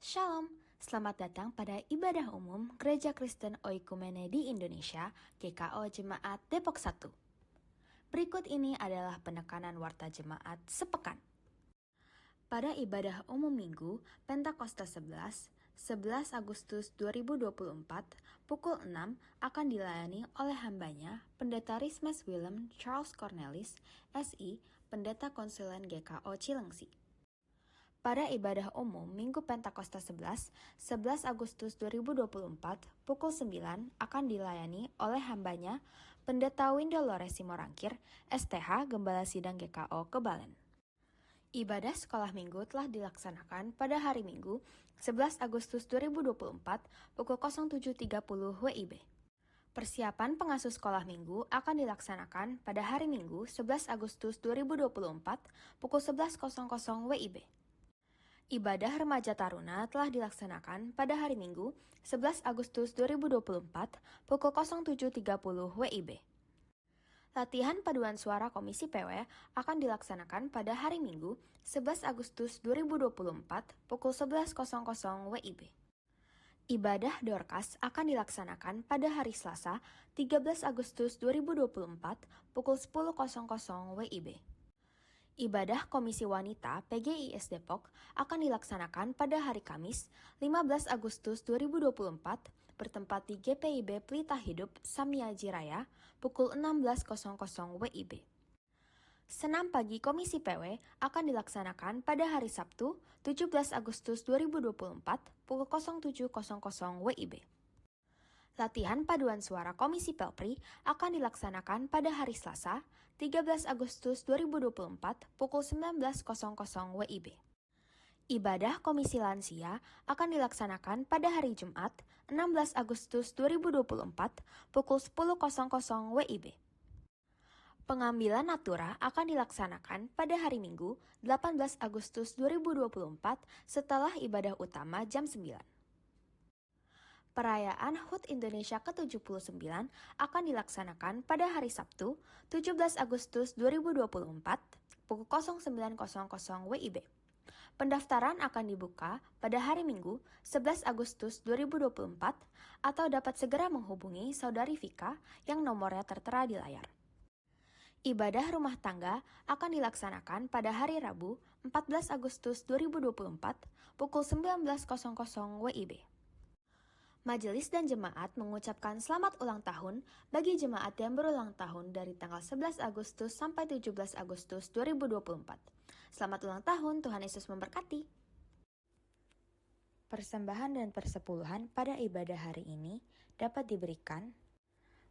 Shalom, selamat datang pada ibadah umum Gereja Kristen Oikumene di Indonesia, GKO Jemaat Depok 1. Berikut ini adalah penekanan warta jemaat sepekan. Pada ibadah umum Minggu, Pentakosta 11 Agustus 2024, pukul 6 akan dilayani oleh hambanya, Pendeta Rismes Willem Charles Cornelis, SI, Pendeta Konsulen GKO Cilengsi. Pada ibadah umum Minggu Pentakosta 11 Agustus 2024, pukul 9 akan dilayani oleh hambanya, Pendeta Windo Lores Simorangkir, STH, Gembala Sidang GKO Kebalen. Ibadah sekolah minggu telah dilaksanakan pada hari Minggu 11 Agustus 2024, pukul 07.30 WIB. Persiapan pengasuh sekolah minggu akan dilaksanakan pada hari Minggu 11 Agustus 2024, pukul 11.00 WIB. Ibadah remaja taruna telah dilaksanakan pada hari Minggu 11 Agustus 2024 pukul 07.30 WIB. Latihan paduan suara Komisi PW akan dilaksanakan pada hari Minggu 11 Agustus 2024 pukul 11.00 WIB. Ibadah Dorcas akan dilaksanakan pada hari Selasa 13 Agustus 2024 pukul 10.00 WIB. Ibadah Komisi Wanita PGIS Depok akan dilaksanakan pada hari Kamis 15 Agustus 2024 bertempat di GPIB Pelita Hidup Samiaji Raya pukul 16.00 WIB. Senam pagi Komisi PW akan dilaksanakan pada hari Sabtu 17 Agustus 2024 pukul 07.00 WIB. Latihan paduan suara Komisi Pelpri akan dilaksanakan pada hari Selasa, 13 Agustus 2024 pukul 19.00 WIB. Ibadah Komisi Lansia akan dilaksanakan pada hari Jumat, 16 Agustus 2024 pukul 10.00 WIB. Pengambilan natura akan dilaksanakan pada hari Minggu, 18 Agustus 2024 setelah ibadah utama jam 9. Perayaan HUT Indonesia ke-79 akan dilaksanakan pada hari Sabtu, 17 Agustus 2024, pukul 09.00 WIB. Pendaftaran akan dibuka pada hari Minggu, 11 Agustus 2024, atau dapat segera menghubungi Saudari Vika yang nomornya tertera di layar. Ibadah rumah tangga akan dilaksanakan pada hari Rabu, 14 Agustus 2024, pukul 19.00 WIB. Majelis dan jemaat mengucapkan selamat ulang tahun bagi jemaat yang berulang tahun dari tanggal 11 Agustus sampai 17 Agustus 2024. Selamat ulang tahun, Tuhan Yesus memberkati. Persembahan dan persepuluhan pada ibadah hari ini dapat diberikan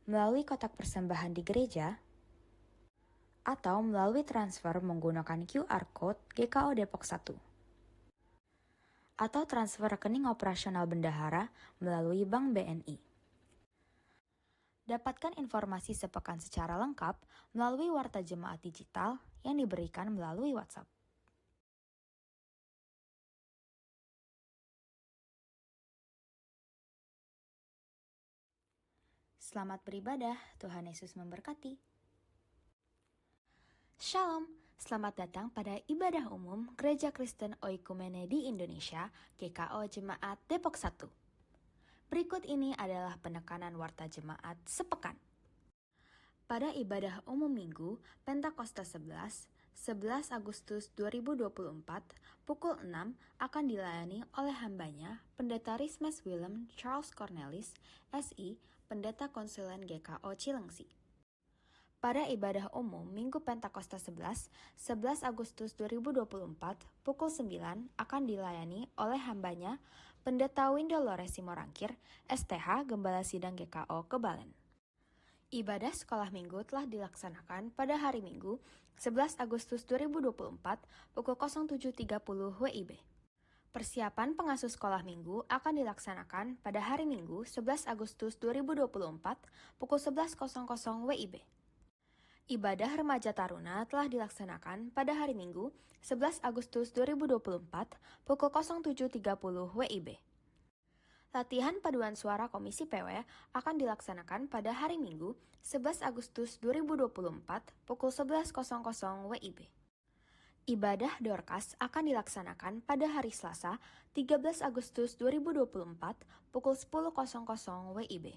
melalui kotak persembahan di gereja atau melalui transfer menggunakan QR Code GKO Depok 1. Atau transfer rekening operasional bendahara melalui Bank BNI. Dapatkan informasi sepekan secara lengkap melalui warta jemaat digital yang diberikan melalui WhatsApp. Selamat beribadah, Tuhan Yesus memberkati. Shalom, selamat datang pada ibadah umum Gereja Kristen Oikumene di Indonesia, GKO Jemaat Depok 1. Berikut ini adalah penekanan warta jemaat sepekan. Pada ibadah umum Minggu, Pentakosta 11 Agustus 2024, pukul 6 akan dilayani oleh hambanya, Pendeta Rismes Willem Charles Cornelis, SI, Pendeta Konsulen GKO Cilengsi. Pada ibadah umum Minggu Pentakosta 11 Agustus 2024, pukul 9 akan dilayani oleh hambanya, Pendeta Windo Lores Simorangkir, STH, Gembala Sidang GKO Kebalen. Ibadah sekolah minggu telah dilaksanakan pada hari Minggu, 11 Agustus 2024, pukul 07.30 WIB. Persiapan pengasuh sekolah minggu akan dilaksanakan pada hari Minggu, 11 Agustus 2024, pukul 11.00 WIB. Ibadah remaja taruna telah dilaksanakan pada hari Minggu, 11 Agustus 2024, pukul 07.30 WIB. Latihan paduan suara Komisi PW akan dilaksanakan pada hari Minggu, 11 Agustus 2024, pukul 11.00 WIB. Ibadah Dorcas akan dilaksanakan pada hari Selasa, 13 Agustus 2024 pukul 10.00 WIB.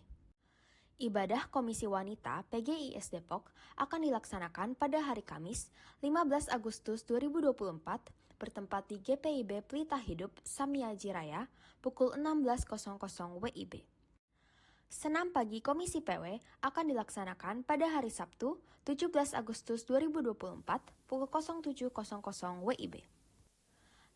Ibadah Komisi Wanita PGIS Depok akan dilaksanakan pada hari Kamis, 15 Agustus 2024 bertempat di GPIB Pelita Hidup Samiaji Raya pukul 16.00 WIB. Senam pagi Komisi PW akan dilaksanakan pada hari Sabtu, 17 Agustus 2024 pukul 07.00 WIB.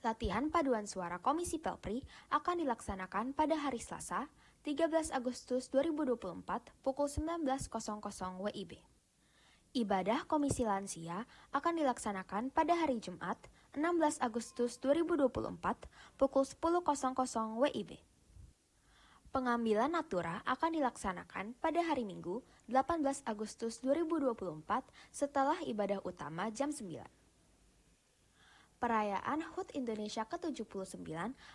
Latihan paduan suara Komisi Pelpri akan dilaksanakan pada hari Selasa, 13 Agustus 2024 pukul 19.00 WIB. Ibadah Komisi Lansia akan dilaksanakan pada hari Jumat, 16 Agustus 2024 pukul 10.00 WIB. Pengambilan natura akan dilaksanakan pada hari Minggu, 18 Agustus 2024 setelah ibadah utama jam 9. Perayaan HUT Indonesia ke-79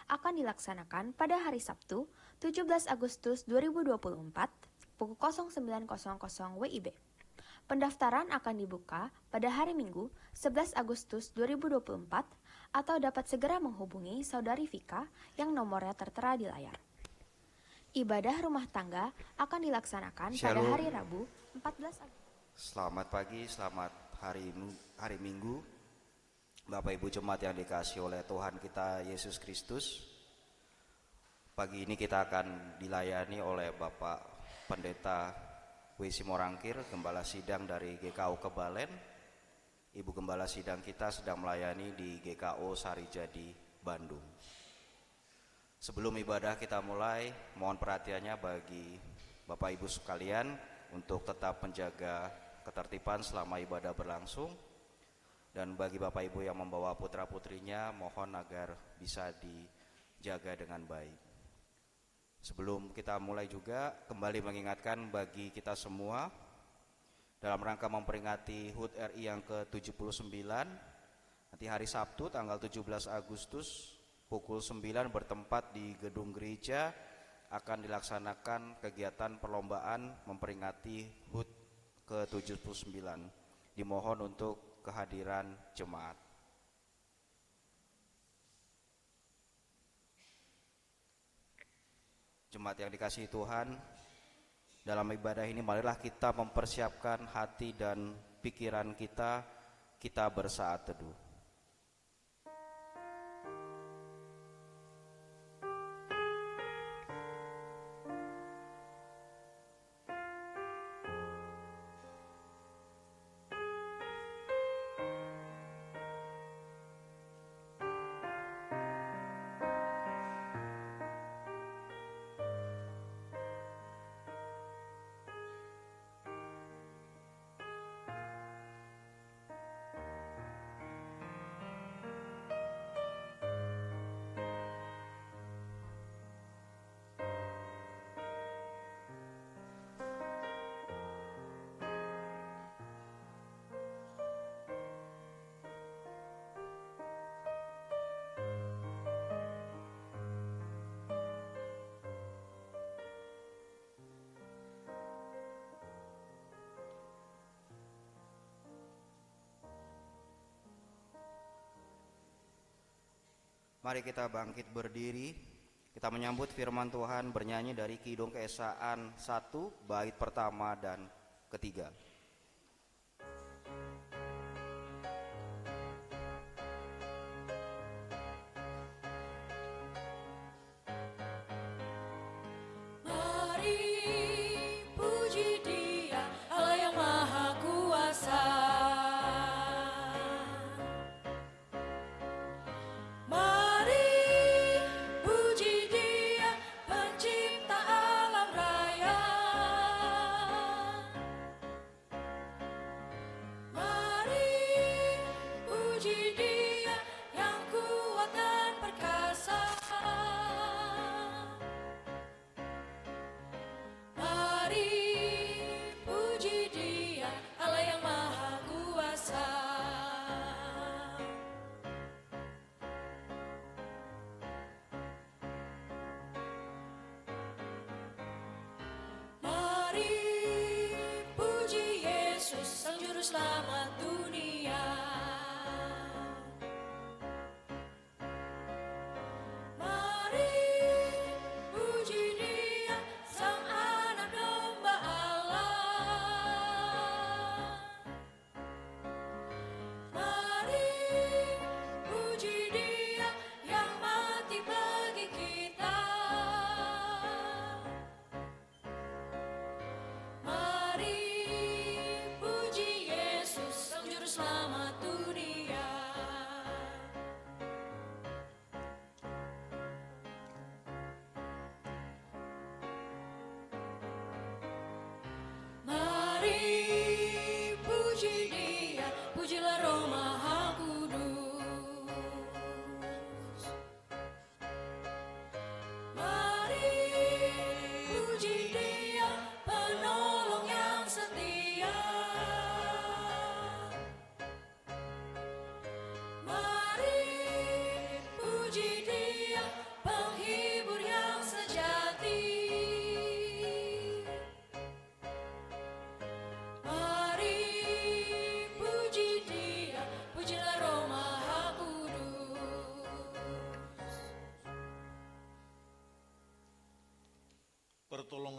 akan dilaksanakan pada hari Sabtu, 17 Agustus 2024 pukul 09.00 WIB. Pendaftaran akan dibuka pada hari Minggu, 11 Agustus 2024 atau dapat segera menghubungi Saudari Vika yang nomornya tertera di layar. Ibadah rumah tangga akan dilaksanakan pada hari Rabu 14 Agustus. Selamat pagi, selamat hari Minggu. Bapak Ibu Jemaat yang dikasihi oleh Tuhan kita Yesus Kristus. Pagi ini kita akan dilayani oleh Bapak Pendeta W.C. Morangkir, Gembala Sidang dari GKO Kebalen. Ibu Gembala Sidang kita sedang melayani di GKO Sarijadi, Bandung. Sebelum ibadah kita mulai, mohon perhatiannya bagi Bapak Ibu sekalian untuk tetap menjaga ketertiban selama ibadah berlangsung. Dan bagi Bapak Ibu yang membawa putra-putrinya, mohon agar bisa dijaga dengan baik. Sebelum kita mulai juga, kembali mengingatkan bagi kita semua, dalam rangka memperingati HUT RI yang ke-79, nanti hari Sabtu tanggal 17 Agustus, pukul 9 bertempat di gedung gereja akan dilaksanakan kegiatan perlombaan memperingati HUT ke-79. Dimohon untuk kehadiran jemaat. Jemaat yang dikasihi Tuhan, dalam ibadah ini marilah kita mempersiapkan hati dan pikiran kita bersaat teduh. Mari kita bangkit berdiri, kita menyambut firman Tuhan bernyanyi dari Kidung Keesaan 1, bait pertama dan ketiga.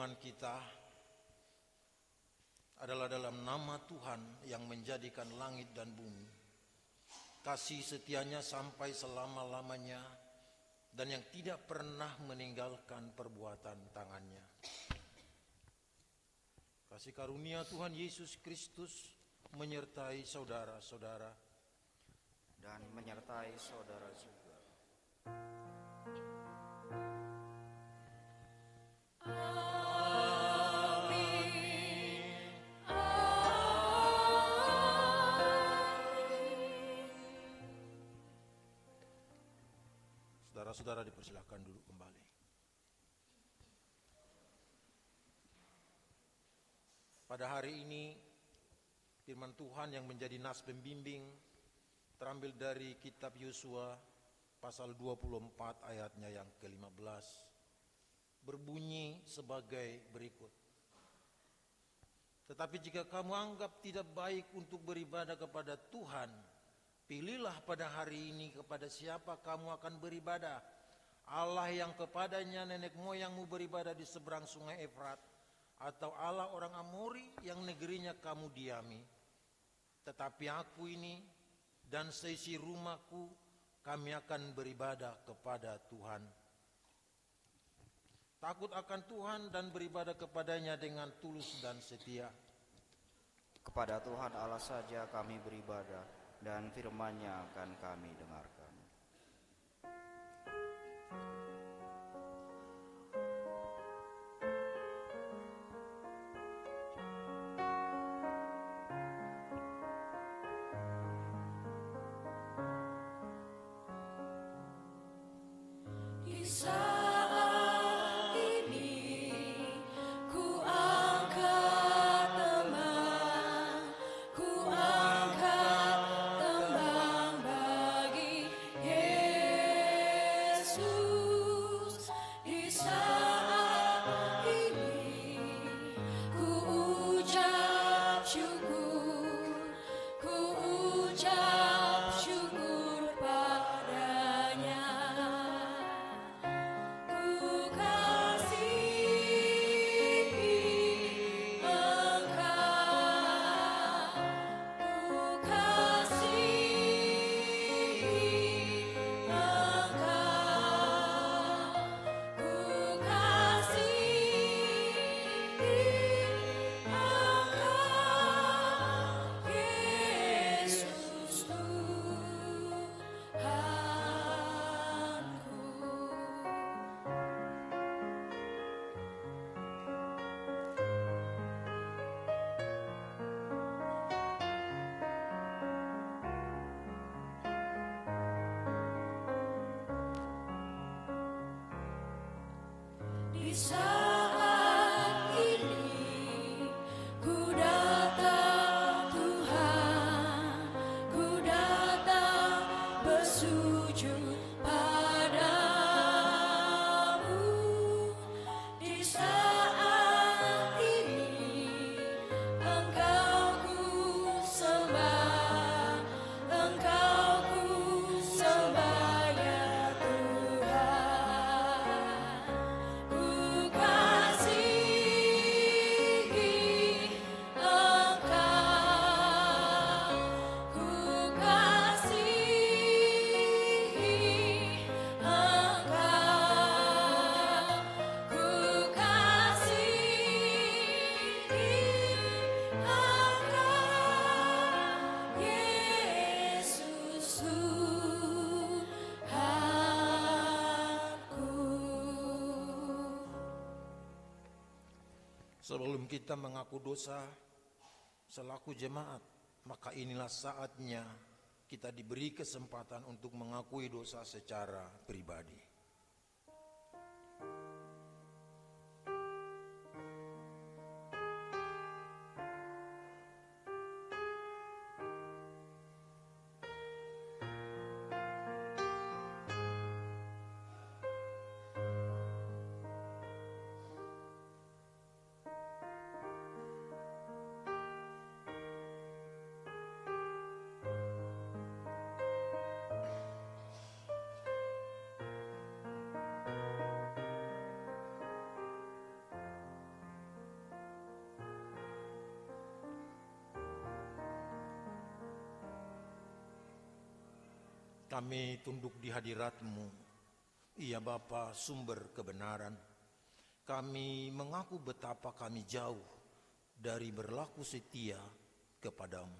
Tuhan kita adalah dalam nama Tuhan yang menjadikan langit dan bumi. Kasih setianya sampai selama-lamanya dan yang tidak pernah meninggalkan perbuatan tangannya. Kasih karunia Tuhan Yesus Kristus menyertai saudara-saudara dan menyertai saudara juga. Saudara-saudara dipersilakan duduk kembali. Pada hari ini firman Tuhan yang menjadi nas pembimbing terambil dari kitab Yosua pasal 24 ayatnya yang ke-15, berbunyi sebagai berikut. Tetapi jika kamu anggap tidak baik untuk beribadah kepada Tuhan, pilihlah pada hari ini kepada siapa kamu akan beribadah. Allah yang kepadanya nenek moyangmu beribadah di seberang sungai Efrat, atau Allah orang Amori yang negerinya kamu diami. Tetapi aku ini dan seisi rumahku, kami akan beribadah kepada Tuhan. Takut akan Tuhan dan beribadah kepadanya dengan tulus dan setia. Kepada Tuhan Allah saja kami beribadah, dan firman-Nya akan kami dengarkan. Sebelum kita mengaku dosa selaku jemaat, maka inilah saatnya kita diberi kesempatan untuk mengakui dosa secara pribadi. Kami tunduk di hadirat-Mu, ya Bapa, sumber kebenaran. Kami mengaku betapa kami jauh dari berlaku setia kepadamu.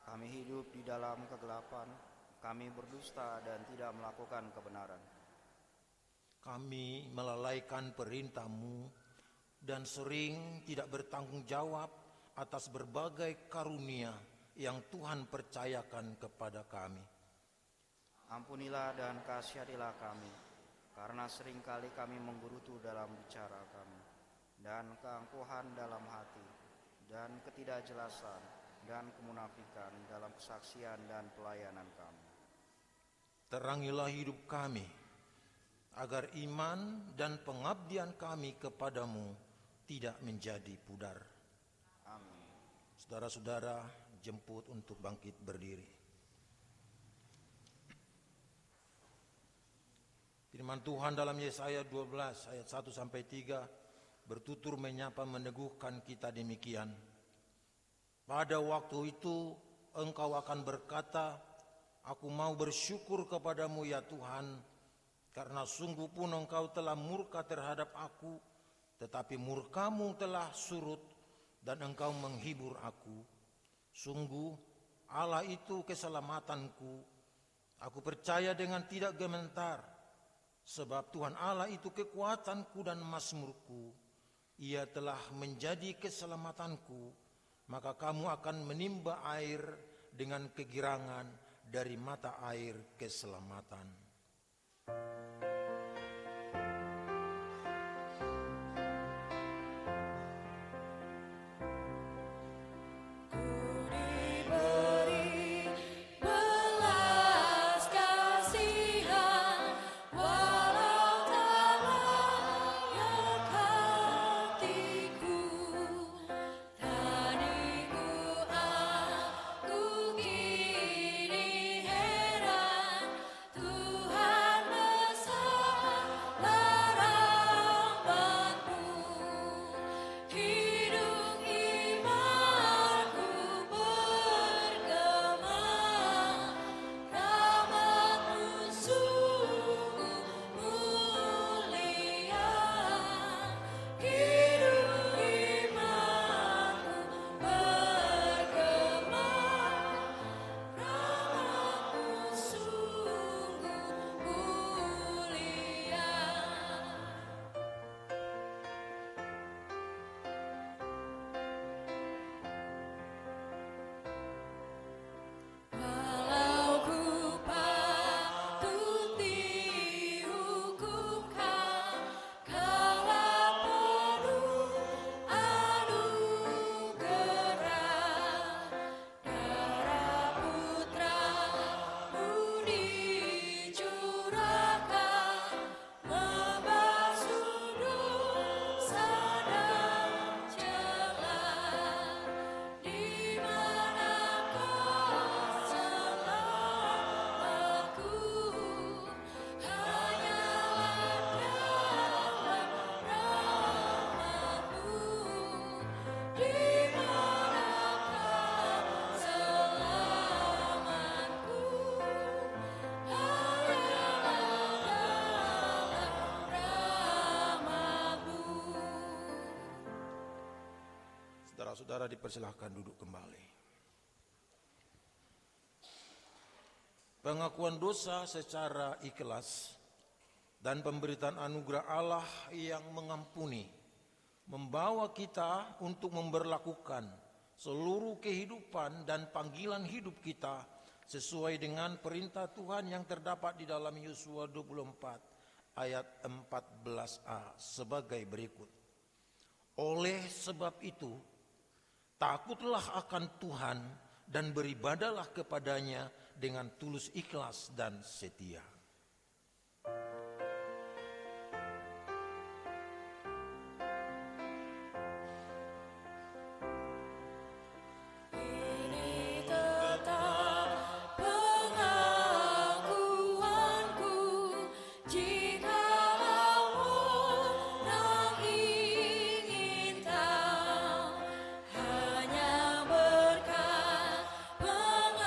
Kami hidup di dalam kegelapan, kami berdusta dan tidak melakukan kebenaran. Kami melalaikan perintah-Mu dan sering tidak bertanggung jawab atas berbagai karunia yang Tuhan percayakan kepada kami. Ampunilah dan kasihanilah kami, karena seringkali kami menggerutu dalam bicara kami, dan keangkuhan dalam hati, dan ketidakjelasan, dan kemunafikan dalam kesaksian dan pelayanan kami. Terangilah hidup kami, agar iman dan pengabdian kami kepadamu tidak menjadi pudar. Amin. Saudara-saudara, jemput untuk bangkit berdiri. Firman Tuhan dalam Yesaya 12 ayat 1-3 bertutur menyapa meneguhkan kita demikian. Pada waktu itu engkau akan berkata, aku mau bersyukur kepadamu ya Tuhan, karena sungguh pun engkau telah murka terhadap aku, tetapi murkamu telah surut dan engkau menghibur aku. Sungguh Allah itu keselamatanku. Aku percaya dengan tidak gemetar, sebab Tuhan Allah itu kekuatanku dan mazmurku. Ia telah menjadi keselamatanku, maka kamu akan menimba air dengan kegirangan dari mata air keselamatan. Saudara-saudara dipersilahkan duduk kembali. Pengakuan dosa secara ikhlas dan pemberitaan anugerah Allah yang mengampuni membawa kita untuk memberlakukan seluruh kehidupan dan panggilan hidup kita sesuai dengan perintah Tuhan yang terdapat di dalam Yosua 24 ayat 14a sebagai berikut. Oleh sebab itu, takutlah akan Tuhan dan beribadahlah kepadanya dengan tulus ikhlas dan setia. Hanya berkat pengasihan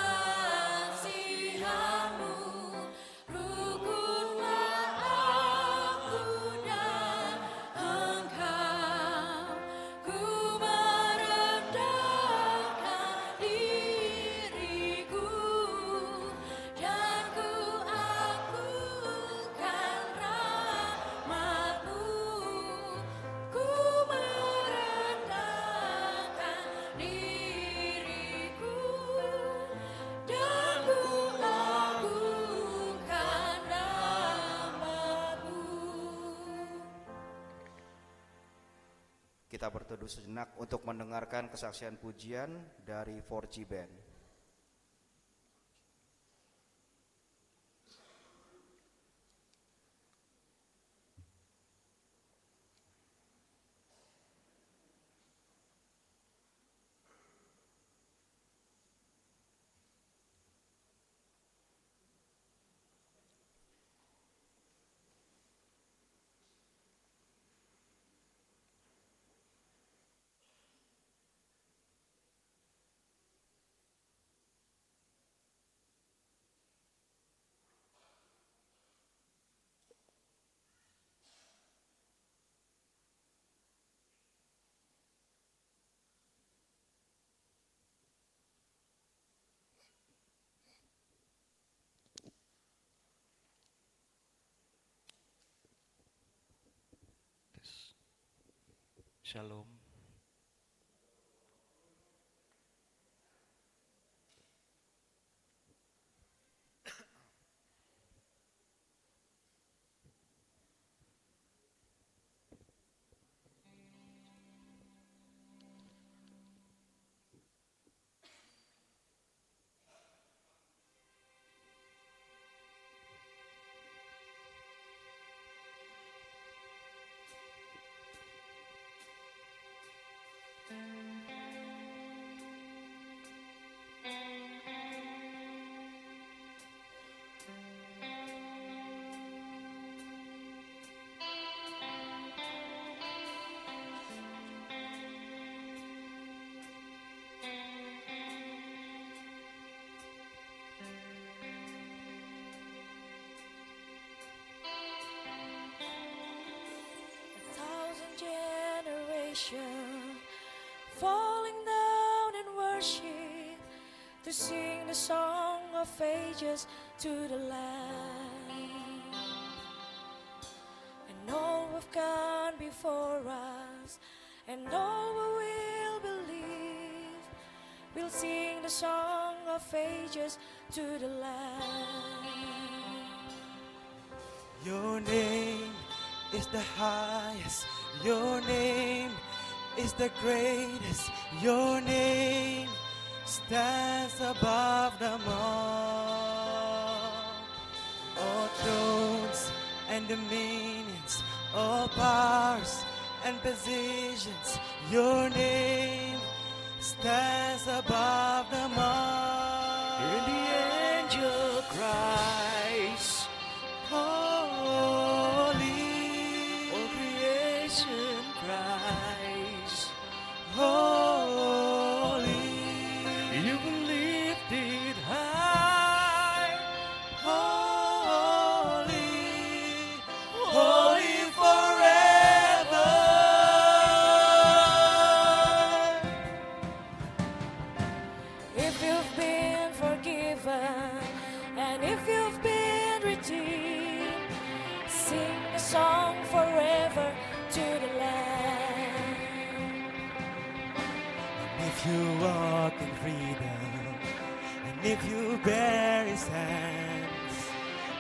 berteduh sejenak untuk mendengarkan kesaksian pujian dari 4G Band. Shalom. Falling down in worship to sing the song of ages to the Lamb. And all who've gone before us, and all who will believe, will sing the song of ages to the Lamb. Your name is the highest. Your name is the greatest. Your name stands above them all. All thrones and dominions, all powers and positions. Your name stands above them all. And the angel cries, holy. all creation cries, Holy, you were lifted high, holy, holy forever. If you've been forgiven and if you've been redeemed, sing a song forever to the Lamb. If you walk in freedom, and if you bear His hands,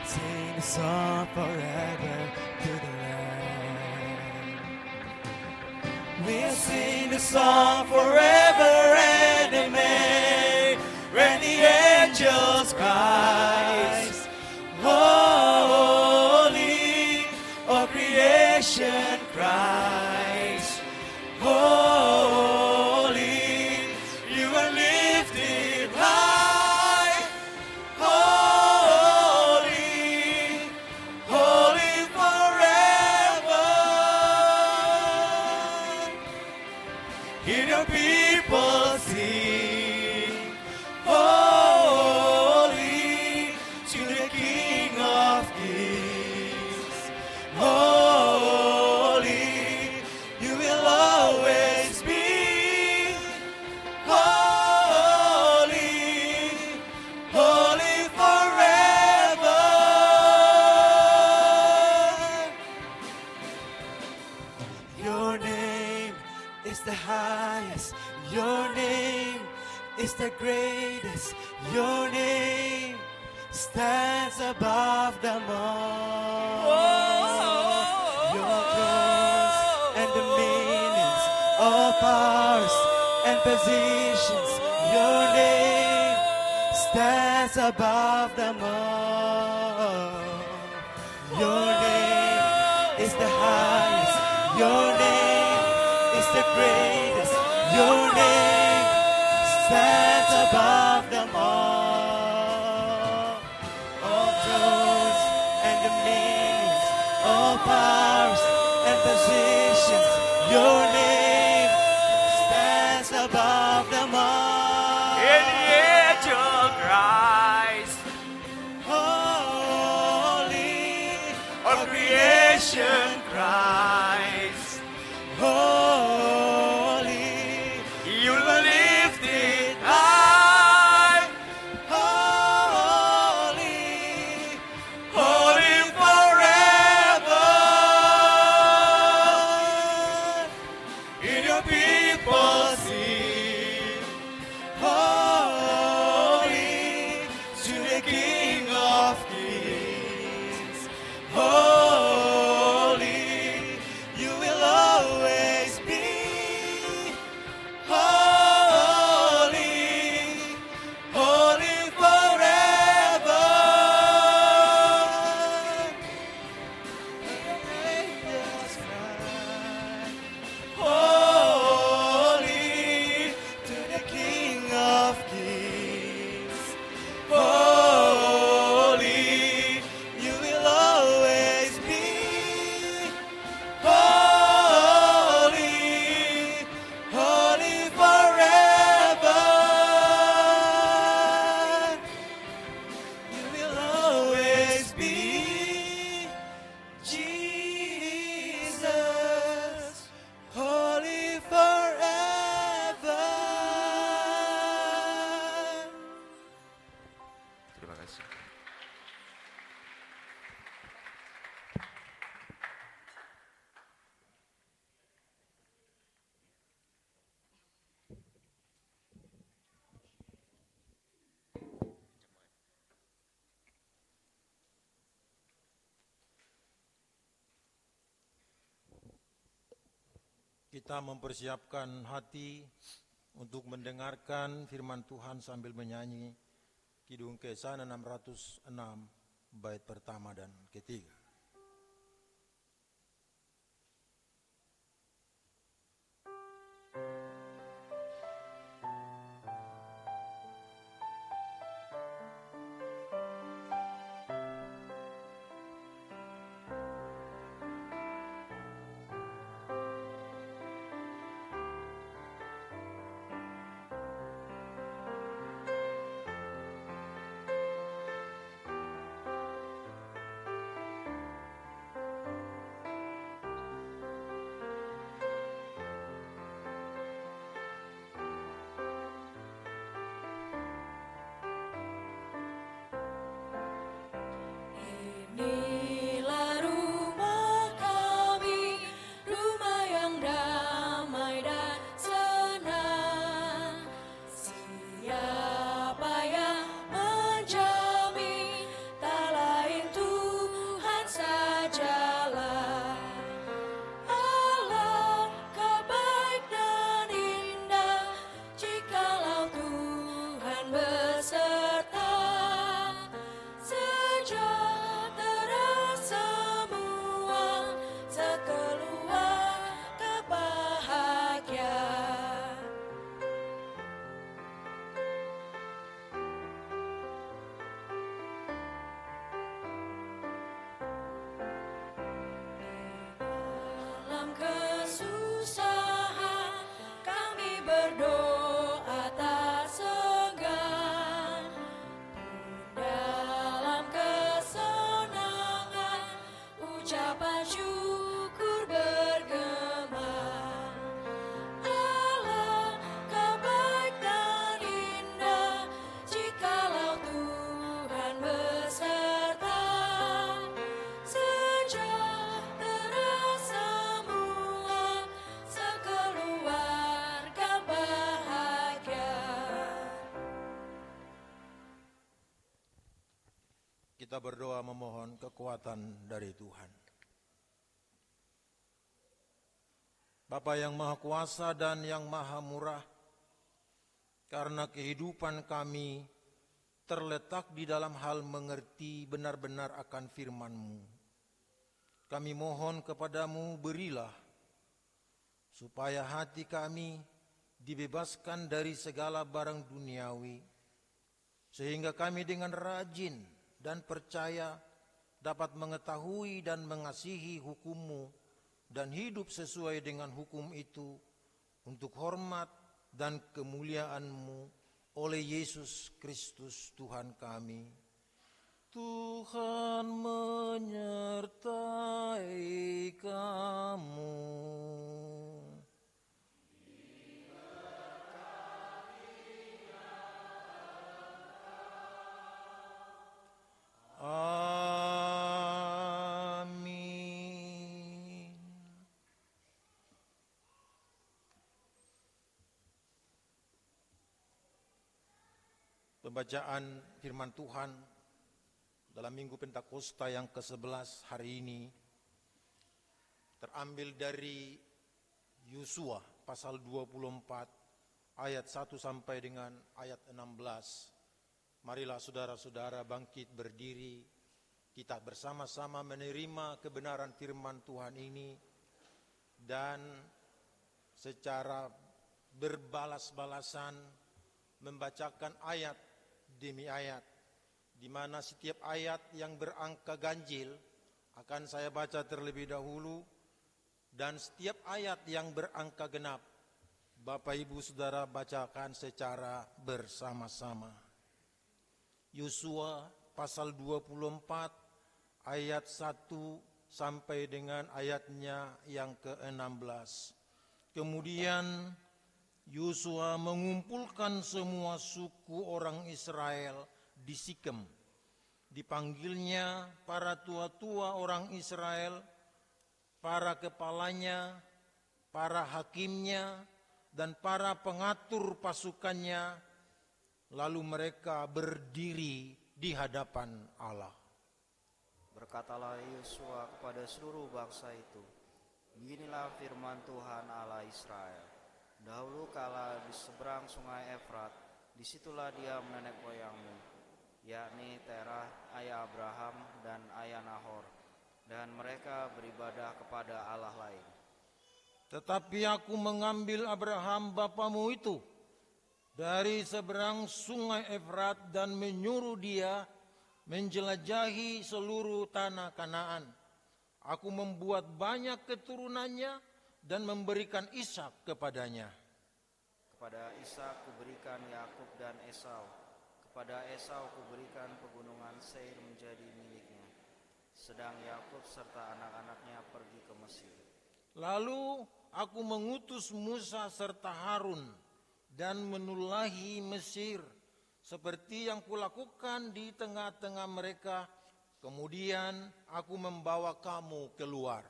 sing a song forever to the Lamb. We'll sing the song forever and amen. When the angels cry, holy, all creation cries, holy, you are lifted high, holy, holy forever. Hear your people sing, holy, to the King of Kings. Holy, you will always be. Holy, holy forever. Your name is the highest. Your name is the greatest. Your name stands above them all. Your thrones and dominions, all powers and positions. Your name stands above them all. Your name is the highest. Your name is the greatest. Your name stands above them all. All thrones and dominions, all powers and positions. Your name stands above them all. In the age of Christ, Holy, all creation cries. holy, You will lift it high, holy, holy forever. in your people sing. Holy to the King of Kings. Holy, you will always be. Holy, holy forever. Holy to the King of Kings. Holy, you will always be. Holy, holy forever. You will always be. Jesus, holy forever. Terima kasih. Kita mempersiapkan hati untuk mendengarkan firman Tuhan sambil menyanyi Kidung Kesana 606 bait pertama dan ketiga. Inilah rumah kami, rumah yang damai dan senang. Siapa yang menjamin, tak lain Tuhan sajalah. Alangkah baik dan indah jikalau Tuhan beserta. Sejahtera semua, sekeluarga bahagia. Dalam kesusahan kami berdoa tak segan. Dalam kesenangan ucapan syukur bergema. Alangkah baik dan indah jikalau Tuhan beserta. Sejahtera semua, sekeluarga bahagia. Kita berdoa memohon kekuatan dari Tuhan. Bapa yang Maha Kuasa dan yang Maha Murah, karena kehidupan kami terletak di dalam hal mengerti benar-benar akan firman-Mu. Kami mohon kepadamu, berilah supaya hati kami dibebaskan dari segala barang duniawi, sehingga kami dengan rajin dan percaya dapat mengetahui dan mengasihi hukum-Mu dan hidup sesuai dengan hukum itu untuk hormat dan kemuliaan-Mu oleh Yesus Kristus Tuhan kami. Tuhan menyertai kamu. Amin. Pembacaan firman Tuhan dalam Minggu Pentakosta yang ke-11 hari ini terambil dari Yosua pasal 24 ayat 1 sampai dengan ayat 16. Marilah saudara-saudara bangkit berdiri, kita bersama-sama menerima kebenaran firman Tuhan ini dan secara berbalas-balasan membacakan ayat demi ayat, di mana setiap ayat yang berangka ganjil akan saya baca terlebih dahulu, dan setiap ayat yang berangka genap Bapak Ibu Saudara bacakan secara bersama-sama. Yosua pasal 24 ayat 1 sampai dengan ayatnya yang ke-16. Kemudian Yosua mengumpulkan semua suku orang Israel di Sikem. Dipanggilnya para tua-tua orang Israel, para kepalanya, para hakimnya, dan para pengatur pasukannya. Lalu mereka berdiri di hadapan Allah. Berkatalah Yosua kepada seluruh bangsa itu, beginilah firman Tuhan Allah Israel. Dahulu kala di seberang sungai Efrat, disitulah dia nenek moyangmu, yakni Terah, ayah Abraham dan ayah Nahor, dan mereka beribadah kepada Allah lain. Tetapi aku mengambil Abraham bapamu itu dari seberang sungai Efrat dan menyuruh dia menjelajahi seluruh tanah Kanaan. Aku membuat banyak keturunannya dan memberikan Ishak kepadanya. Kepada Ishak kuberikan Yakub dan Esau. Kepada Esau kuberikan pegunungan Seir menjadi miliknya. Sedang Yakub serta anak-anaknya pergi ke Mesir. Lalu aku mengutus Musa serta Harun dan menulahi Mesir seperti yang kulakukan di tengah-tengah mereka. Kemudian aku membawa kamu keluar.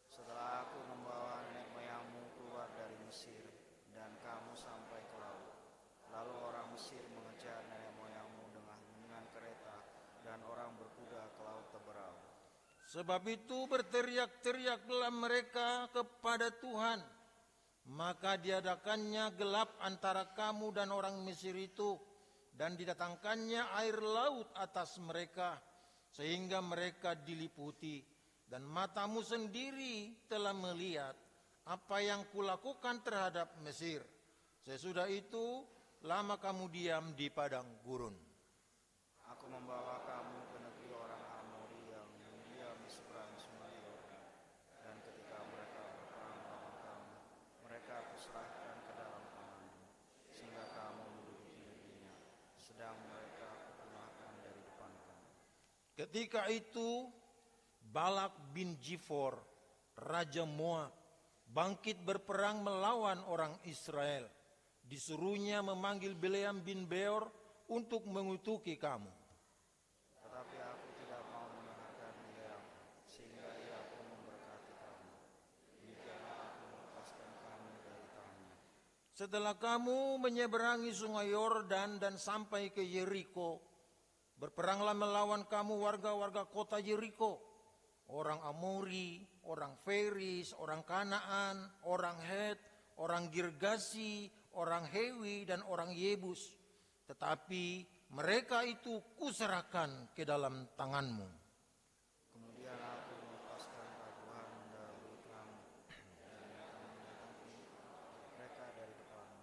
Setelah aku membawa nenek moyangmu keluar dari Mesir dan kamu sampai ke laut, lalu orang Mesir mengejar nenek moyangmu dengan kereta dan orang berkuda ke laut Teberau. Sebab itu berteriak-teriaklah mereka kepada Tuhan, maka diadakannya gelap antara kamu dan orang Mesir itu, dan didatangkannya air laut atas mereka, sehingga mereka diliputi. Dan matamu sendiri telah melihat apa yang kulakukan terhadap Mesir. Sesudah itu lama kamu diam di padang gurun. Aku membawa kamu ke negeri orang Amori yang diam di seberang sungai Yordan. Dan ketika mereka berperang melawan kamu, mereka kuserahkan ke dalam tanganmu, sehingga kamu menduduki negerinya, sedang mereka kupunahkan dari depan kamu. Ketika itu Balak bin Jifor, Raja Moab, bangkit berperang melawan orang Israel. Disuruhnya memanggil Bileam bin Beor untuk mengutuki kamu. Tetapi aku tidak mau mendengarkan Bileam, sehingga ia pun memberkati kamu. Demikianlah aku melepaskan kamu dari tangannya. Setelah kamu menyeberangi sungai Yordan dan sampai ke Yeriko, berperanglah melawan kamu warga-warga kota Yeriko. orang Amori, orang Feris, orang Kanaan, orang Het, orang Girgasi, orang Hewi, dan orang Yebus. Tetapi mereka itu kuserahkan ke dalam tanganmu. Kemudian aku melepaskan raguhan mendahului kamu, dan kamu menangkap mereka dari depanmu,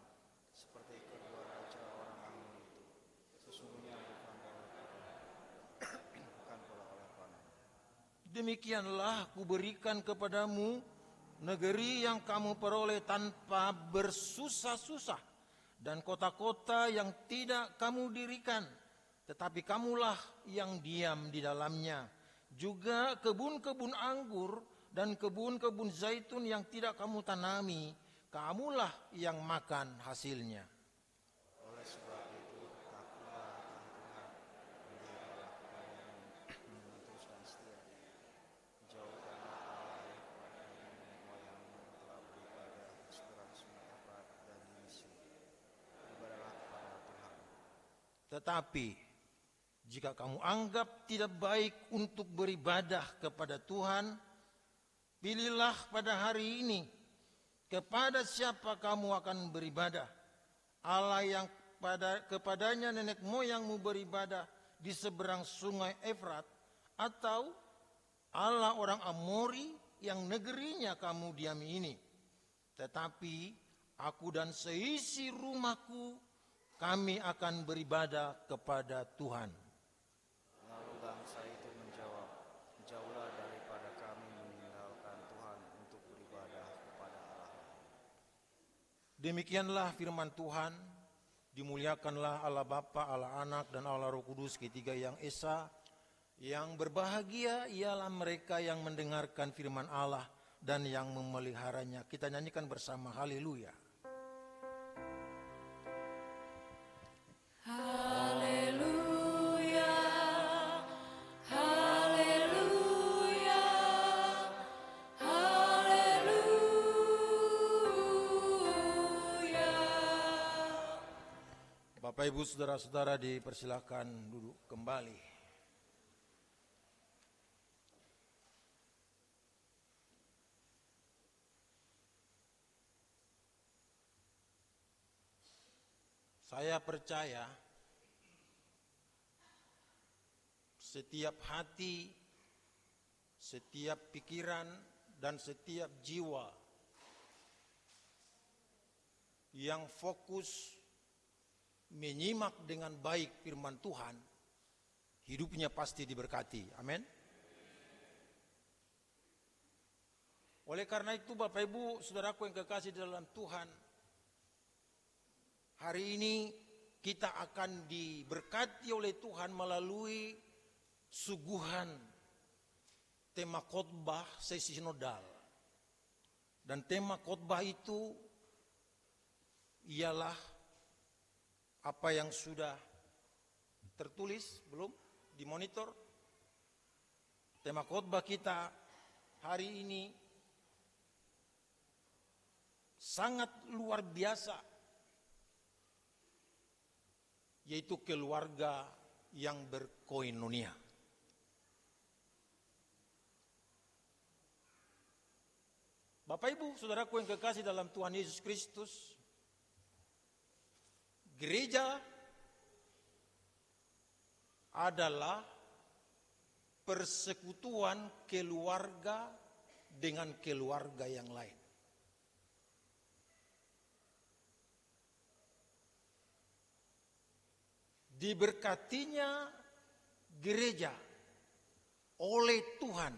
seperti kedua raja orang Ammon itu. Sesungguhnya bukan pula oleh panah. Demikianlah kuberikan kepadamu negeri yang kamu peroleh tanpa bersusah-susah, dan kota-kota yang tidak kamu dirikan, tetapi kamulah yang diam di dalamnya. Juga kebun-kebun anggur dan kebun-kebun zaitun yang tidak kamu tanami, kamulah yang makan hasilnya. Oleh sebab itu, takulah akan Tuhan, berdirilah kepadamu dengan terus dan setia. Jauhkanlah Allah yang kepada nenek moyangmu telah beribadah di seberang sungai Efrat dan di Misri. Beribadahlah kepada Tuhan. Tetapi jika kamu anggap tidak baik untuk beribadah kepada Tuhan, pilihlah pada hari ini kepada siapa kamu akan beribadah. Allah yang kepadanya nenek moyangmu beribadah di seberang sungai Efrat, atau Allah orang Amori yang negerinya kamu diami ini. Tetapi aku dan seisi rumahku, kami akan beribadah kepada Tuhan. Lalu bangsa itu menjawab, jauhlah daripada kami meninggalkan Tuhan untuk beribadah kepada Allah. Demikianlah firman Tuhan. Dimuliakanlah Allah Bapa, Allah Anak, dan Allah Roh Kudus, ketiga yang esa. Yang berbahagia ialah mereka yang mendengarkan firman Allah dan yang memeliharanya. Kita nyanyikan bersama, haleluya. Haleluya, haleluya, haleluya. Bapak Ibu Saudara-saudara dipersilakan duduk kembali. Saya percaya setiap hati, setiap pikiran, dan setiap jiwa yang fokus menyimak dengan baik firman Tuhan, hidupnya pasti diberkati. Amin. Oleh karena itu Bapak Ibu Saudaraku yang kekasih dalam Tuhan, hari ini kita akan diberkati oleh Tuhan melalui suguhan tema khotbah sesi sinodal. Dan tema khotbah itu ialah apa yang sudah tertulis, belum di monitor. Tema khotbah kita hari ini sangat luar biasa, yaitu keluarga yang berkoinonia. Bapak Ibu Saudaraku yang kekasih dalam Tuhan Yesus Kristus, gereja adalah persekutuan keluarga dengan keluarga yang lain. Diberkatinya gereja oleh Tuhan,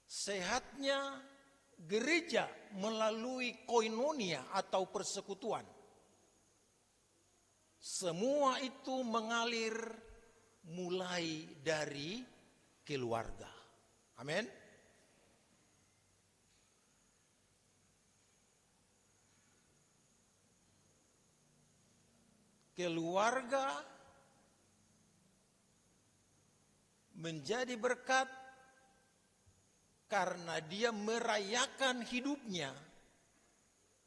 sehatnya gereja melalui koinonia atau persekutuan. Semua itu mengalir mulai dari keluarga. Amin. Keluarga menjadi berkat karena dia merayakan hidupnya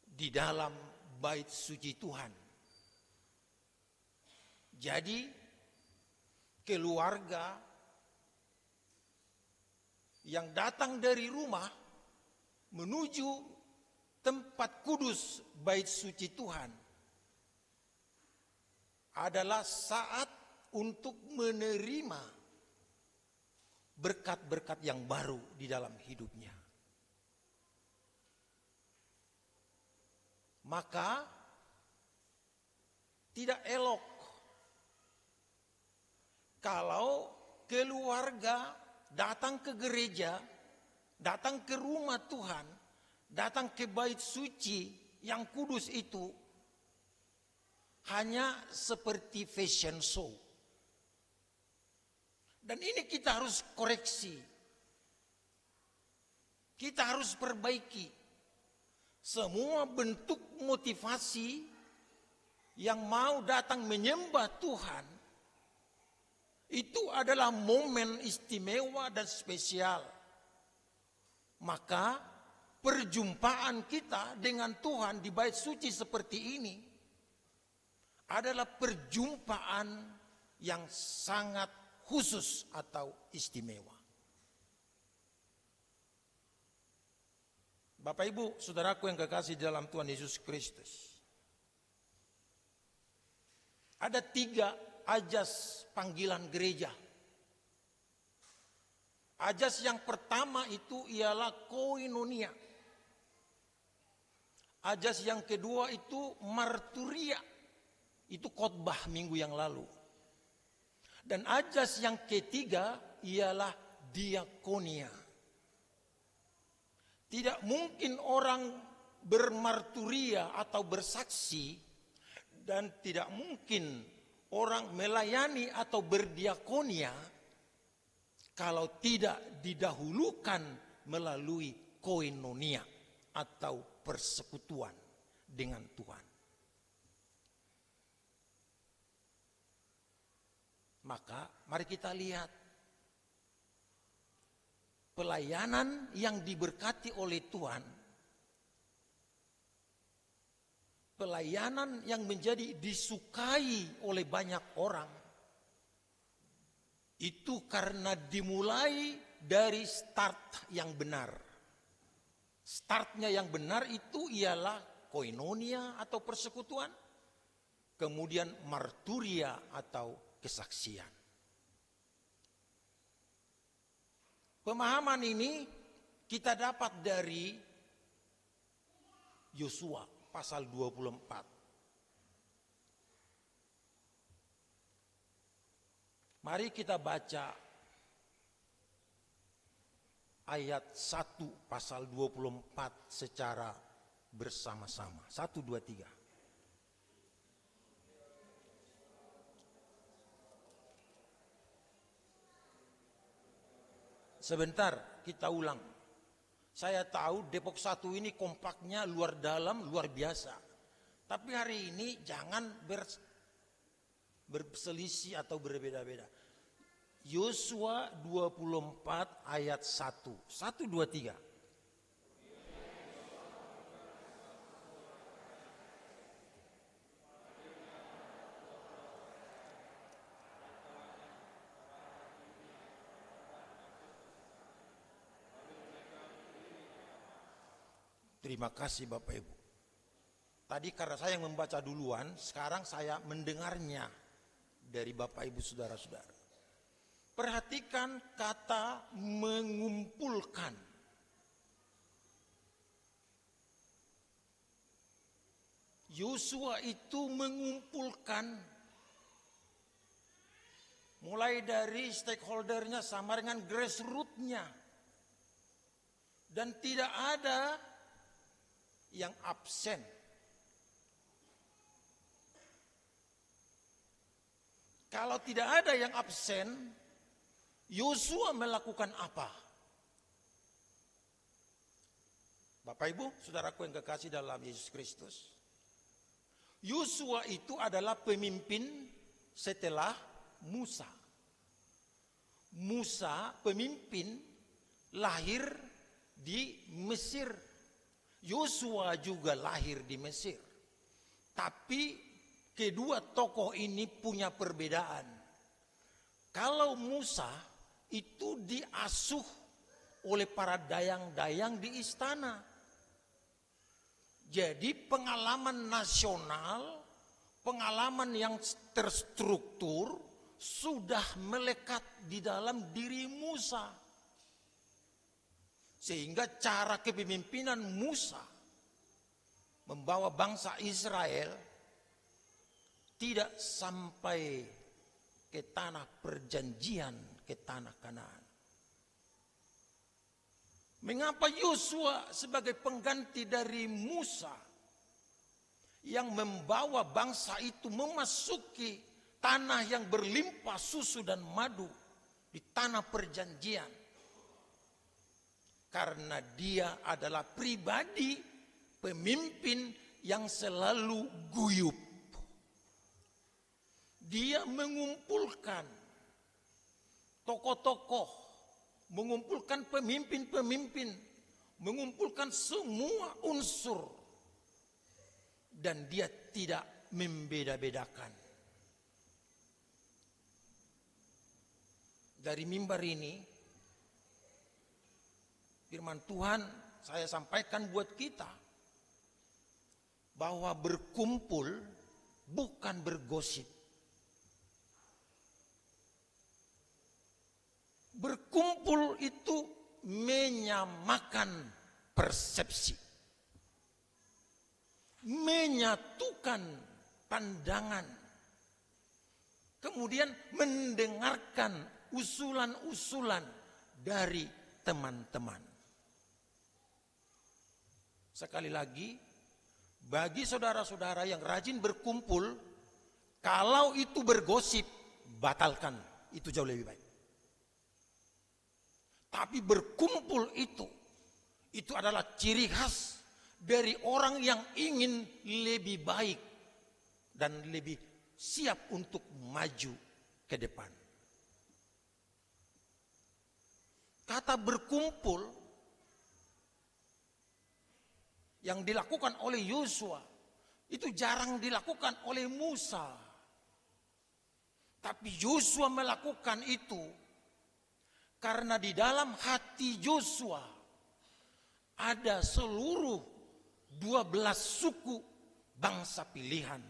di dalam bait suci Tuhan. Jadi keluarga yang datang dari rumah menuju tempat kudus bait suci Tuhan adalah saat untuk menerima berkat-berkat yang baru di dalam hidupnya. Maka tidak elok kalau keluarga datang ke gereja, datang ke rumah Tuhan, datang ke bait suci yang kudus itu hanya seperti fashion show. Dan ini kita harus koreksi. Kita harus perbaiki. Semua bentuk motivasi yang mau datang menyembah Tuhan itu adalah momen istimewa dan spesial. Maka perjumpaan kita dengan Tuhan di bait suci seperti ini adalah perjumpaan yang sangat khusus atau istimewa. Bapak Ibu, saudaraku yang kekasih dalam Tuhan Yesus Kristus. Ada 3 ajas panggilan gereja. Ajas yang pertama itu ialah koinonia. Ajas yang kedua itu marturia. Itu khotbah minggu yang lalu. Dan ajas yang ketiga ialah diakonia. Tidak mungkin orang bermarturia atau bersaksi dan tidak mungkin orang melayani atau berdiakonia kalau tidak didahulukan melalui koinonia atau persekutuan dengan Tuhan. Maka mari kita lihat pelayanan yang diberkati oleh Tuhan, pelayanan yang menjadi disukai oleh banyak orang, itu karena dimulai dari start yang benar. Startnya yang benar itu ialah koinonia atau persekutuan, kemudian marturia atau kesaksian. Pemahaman ini kita dapat dari Yosua pasal 24. Mari kita baca ayat 1 pasal 24 secara bersama-sama. 1, 2, 3. Sebentar, kita ulang. Saya tahu Depok 1 ini kompaknya luar dalam, luar biasa. Tapi hari ini jangan berselisih atau berbeda-beda. Yosua 24 ayat 1. 1, 2, 3. Terima kasih Bapak Ibu. Tadi karena saya yang membaca duluan, sekarang saya mendengarnya dari Bapak Ibu saudara-saudara. Perhatikan kata mengumpulkan. Yosua itu mengumpulkan mulai dari stakeholdernya sama dengan grassroots-nya. Dan tidak ada yang absen. Kalau tidak ada yang absen, Yosua melakukan apa? Bapak Ibu, saudaraku yang kekasih dalam Yesus Kristus. Yosua itu adalah pemimpin setelah Musa. Musa pemimpin lahir di Mesir. Yosua juga lahir di Mesir. Tapi kedua tokoh ini punya perbedaan. Kalau Musa itu diasuh oleh para dayang-dayang di istana. Jadi pengalaman nasional, pengalaman yang terstruktur sudah melekat di dalam diri Musa. Sehingga cara kepemimpinan Musa membawa bangsa Israel tidak sampai ke tanah perjanjian, ke tanah Kanaan. Mengapa Yosua sebagai pengganti dari Musa yang membawa bangsa itu memasuki tanah yang berlimpah susu dan madu di tanah perjanjian? Karena dia adalah pribadi pemimpin yang selalu guyup. Dia mengumpulkan tokoh-tokoh, mengumpulkan pemimpin-pemimpin, mengumpulkan semua unsur. Dan dia tidak membeda-bedakan. Dari mimbar ini, firman Tuhan saya sampaikan buat kita, bahwa berkumpul bukan bergosip. Berkumpul itu menyamakan persepsi, menyatukan pandangan, kemudian mendengarkan usulan-usulan dari teman-teman. Sekali lagi, bagi saudara-saudara yang rajin berkumpul, kalau itu bergosip, batalkan, itu jauh lebih baik. Tapi berkumpul itu adalah ciri khas dari orang yang ingin lebih baik dan lebih siap untuk maju ke depan. Kata berkumpul yang dilakukan oleh Yosua itu jarang dilakukan oleh Musa. Tapi Yosua melakukan itu karena di dalam hati Yosua ada seluruh 12 suku bangsa pilihan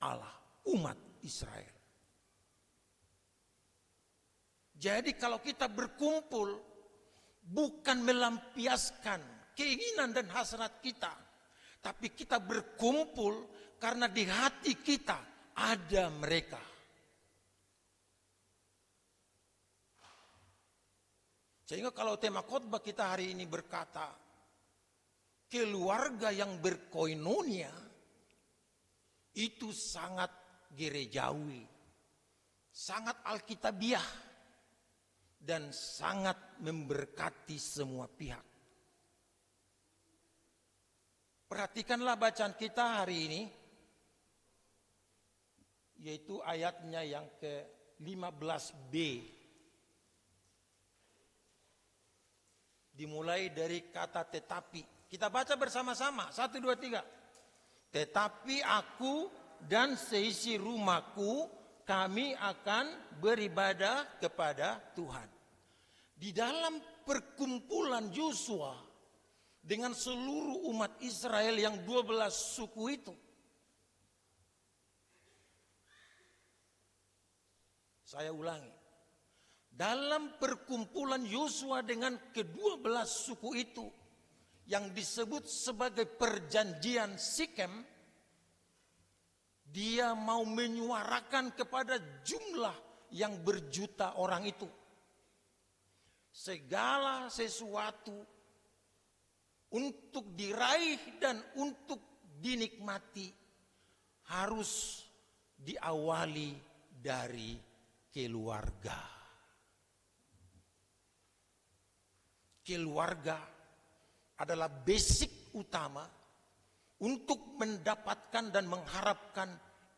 Allah, umat Israel. Jadi kalau kita berkumpul bukan melampiaskan keinginan dan hasrat kita, tapi kita berkumpul karena di hati kita ada mereka. Sehingga kalau tema khotbah kita hari ini berkata, keluarga yang berkoinonia itu sangat gerejawi, sangat alkitabiah, dan sangat memberkati semua pihak. Perhatikanlah bacaan kita hari ini, yaitu ayatnya yang ke-15b. Dimulai dari kata tetapi. Kita baca bersama-sama. 1, 2, 3. Tetapi aku dan seisi rumahku, kami akan beribadah kepada Tuhan. Di dalam perkumpulan Yosua dengan seluruh umat Israel yang 12 suku itu, saya ulangi, dalam perkumpulan Yosua dengan ke-12 suku itu yang disebut sebagai perjanjian Sikem, dia mau menyuarakan kepada jumlah yang berjuta orang itu, segala sesuatu untuk diraih dan untuk dinikmati harus diawali dari keluarga. Keluarga adalah basic utama untuk mendapatkan dan mengharapkan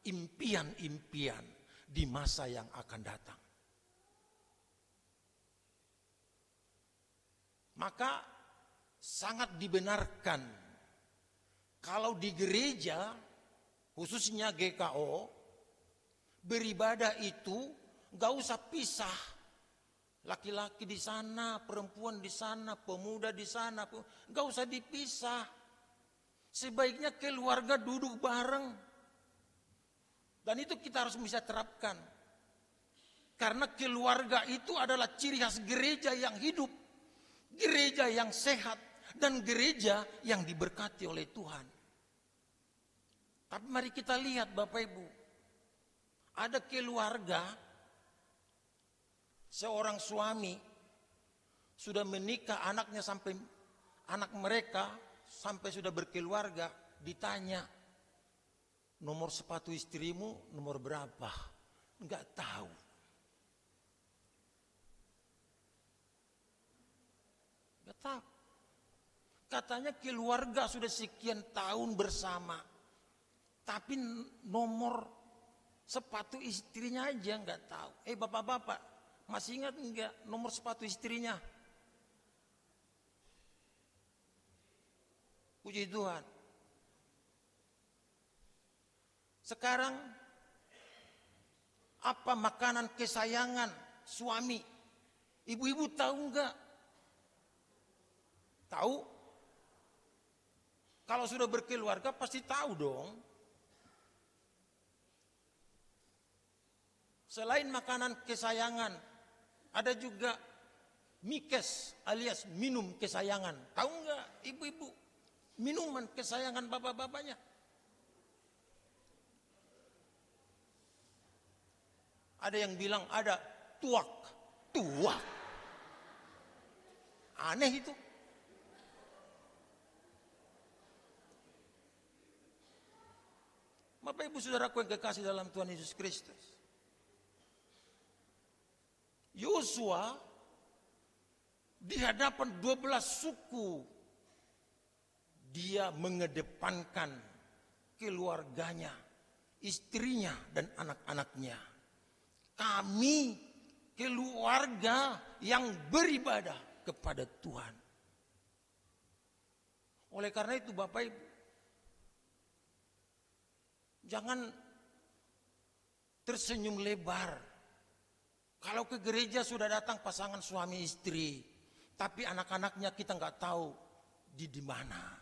impian-impian di masa yang akan datang. Maka sangat dibenarkan kalau di gereja, khususnya GKO, beribadah itu gak usah pisah Laki-laki di sana, perempuan di sana, pemuda di sana, nggak usah dipisah. Sebaiknya keluarga duduk bareng. Dan itu kita harus bisa terapkan. Karena keluarga itu adalah ciri khas gereja yang hidup, gereja yang sehat, dan gereja yang diberkati oleh Tuhan. Tapi mari kita lihat Bapak Ibu, ada keluarga, seorang suami sudah menikah, anaknya sampai anak mereka sampai sudah berkeluarga, ditanya, nomor sepatu istrimu nomor berapa? Enggak tahu. Enggak tahu. Katanya keluarga sudah sekian tahun bersama, tapi nomor sepatu istrinya aja enggak tahu. Bapak-bapak, masih ingat enggak nomor sepatu istrinya? Puji Tuhan. Sekarang apa makanan kesayangan suami? Ibu-ibu tahu enggak? Tahu? Kalau sudah berkeluarga pasti tahu dong. Selain makanan kesayangan, ada juga mikes alias minum kesayangan. Tahu enggak ibu-ibu? Minuman kesayangan bapak-bapaknya. Ada yang bilang ada tuak. Tuak. Aneh itu. Bapak Ibu Saudaraku yang kekasih dalam Tuhan Yesus Kristus. Yosua di hadapan 12 suku, dia mengedepankan keluarganya, istrinya dan anak-anaknya. Kami keluarga yang beribadah kepada Tuhan. Oleh karena itu Bapak Ibu, jangan tersenyum lebar. Kalau ke gereja sudah datang pasangan suami istri, tapi anak-anaknya kita nggak tahu di mana.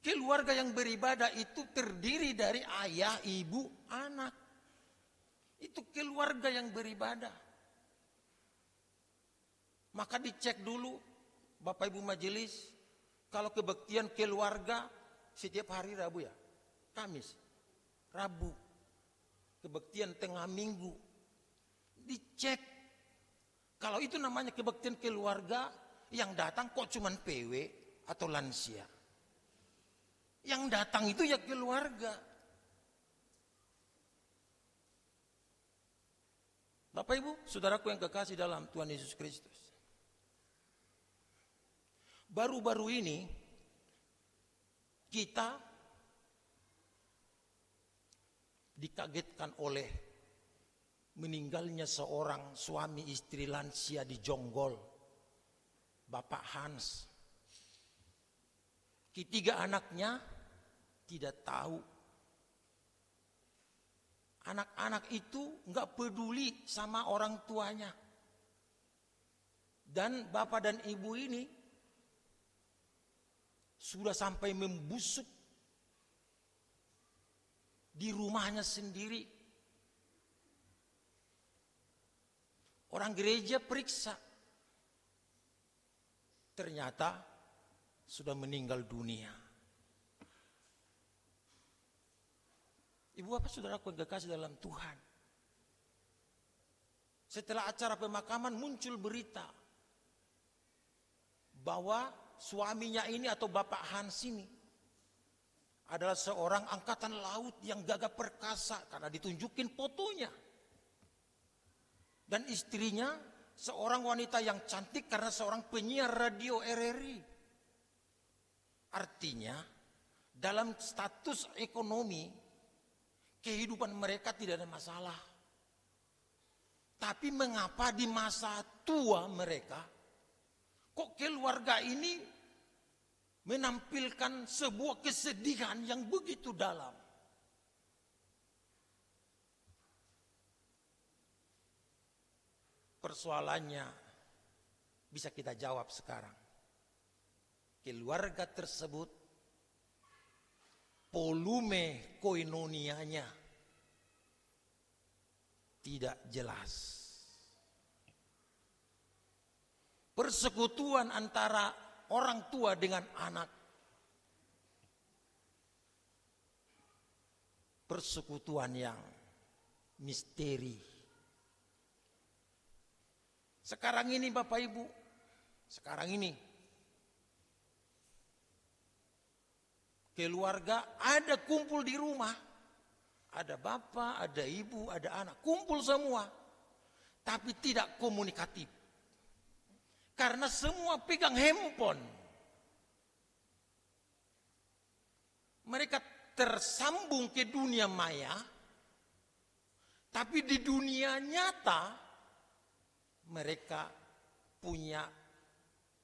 Keluarga yang beribadah itu terdiri dari ayah, ibu, anak. Itu keluarga yang beribadah. Maka dicek dulu Bapak Ibu majelis, kalau kebaktian keluarga setiap hari Rabu ya, Kamis, Rabu, kebaktian tengah minggu, dicek. Kalau itu namanya kebaktian keluarga, yang datang kok cuman PW atau lansia. Yang datang itu ya keluarga. Bapak Ibu, saudaraku yang kekasih dalam Tuhan Yesus Kristus. Baru-baru ini kita dikagetkan oleh meninggalnya seorang suami istri lansia di Jonggol, Bapak Hans. Ketiga anaknya tidak tahu. Anak-anak itu nggak peduli sama orang tuanya. Dan bapak dan ibu ini sudah sampai membusuk di rumahnya sendiri. Orang gereja periksa, ternyata sudah meninggal dunia. Ibu bapak saudaraku yang kekasih dalam Tuhan, setelah acara pemakaman muncul berita bahwa suaminya ini atau Bapak Hans ini adalah seorang angkatan laut yang gagah perkasa karena ditunjukin fotonya. Dan istrinya seorang wanita yang cantik karena seorang penyiar radio RRI. Artinya dalam status ekonomi kehidupan mereka tidak ada masalah. Tapi mengapa di masa tua mereka kok keluarga ini menampilkan sebuah kesedihan yang begitu dalam? persoalannya bisa kita jawab sekarang. Keluarga tersebut volume koinonianya tidak jelas. Persekutuan antara orang tua dengan anak, persekutuan yang misteri. Sekarang ini Bapak Ibu, sekarang ini keluarga ada kumpul di rumah, ada bapak, ada ibu, ada anak, kumpul semua, tapi tidak komunikatif. Karena semua pegang handphone. Mereka tersambung ke dunia maya, tapi di dunia nyata mereka punya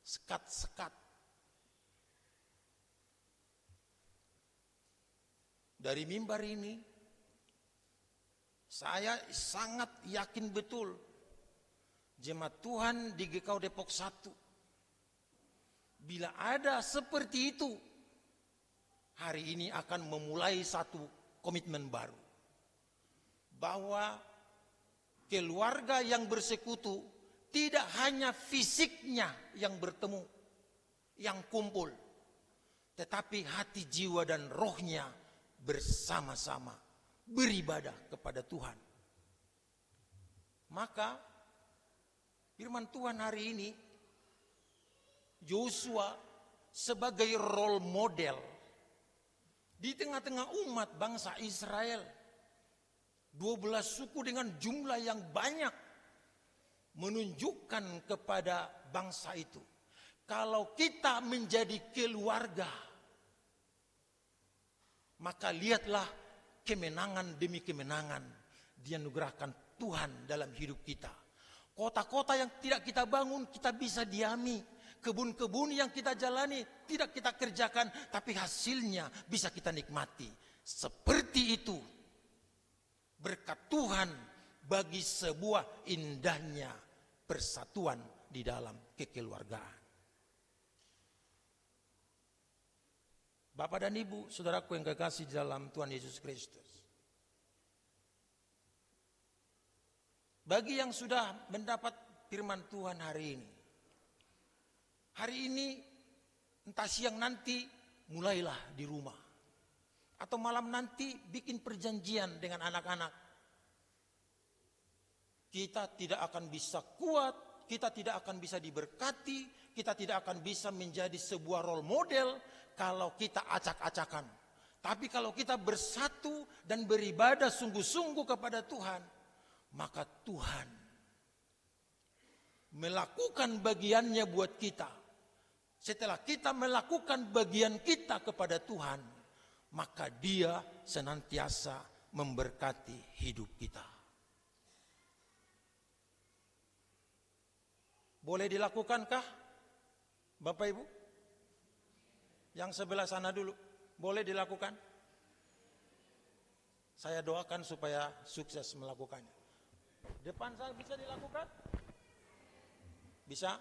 sekat-sekat. Dari mimbar ini, saya sangat yakin betul jemaat Tuhan di GKU Depok 1, bila ada seperti itu, hari ini akan memulai satu komitmen baru. Bahwa keluarga yang bersekutu tidak hanya fisiknya yang bertemu, yang kumpul, tetapi hati, jiwa, dan rohnya bersama-sama beribadah kepada Tuhan. Maka firman Tuhan hari ini, Yosua sebagai role model di tengah-tengah umat bangsa Israel, 12 suku dengan jumlah yang banyak, menunjukkan kepada bangsa itu, kalau kita menjadi keluarga, maka lihatlah kemenangan demi kemenangan dianugerahkan Tuhan dalam hidup kita. Kota-kota yang tidak kita bangun, kita bisa diami. Kebun-kebun yang kita jalani, tidak kita kerjakan, tapi hasilnya bisa kita nikmati. Seperti itu berkat Tuhan bagi sebuah indahnya persatuan di dalam kekeluargaan. Bapak dan Ibu, saudaraku yang kekasih dalam Tuhan Yesus Kristus. Bagi yang sudah mendapat firman Tuhan hari ini entah siang nanti mulailah di rumah. Atau malam nanti bikin perjanjian dengan anak-anak. Kita tidak akan bisa kuat, kita tidak akan bisa diberkati, kita tidak akan bisa menjadi sebuah role model kalau kita acak-acakan. Tapi kalau kita bersatu dan beribadah sungguh-sungguh kepada Tuhan, maka Tuhan melakukan bagiannya buat kita. Setelah kita melakukan bagian kita kepada Tuhan, maka Dia senantiasa memberkati hidup kita. Boleh dilakukankah, Bapak Ibu? Yang sebelah sana dulu, boleh dilakukan? Saya doakan supaya sukses melakukannya. Depan saya bisa dilakukan? Bisa?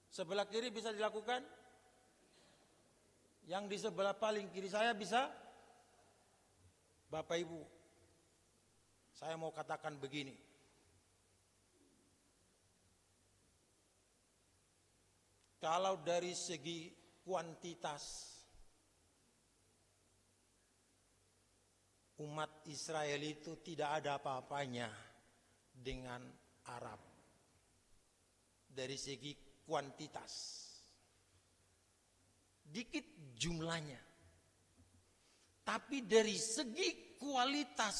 Sebelah kiri bisa dilakukan? Yang di sebelah paling kiri saya bisa? Bapak Ibu, saya mau katakan begini. Kalau dari segi kuantitas, umat Israel itu tidak ada apa-apanya dengan Arab. Dari segi kuantitas, dikit jumlahnya. Tapi dari segi kualitas,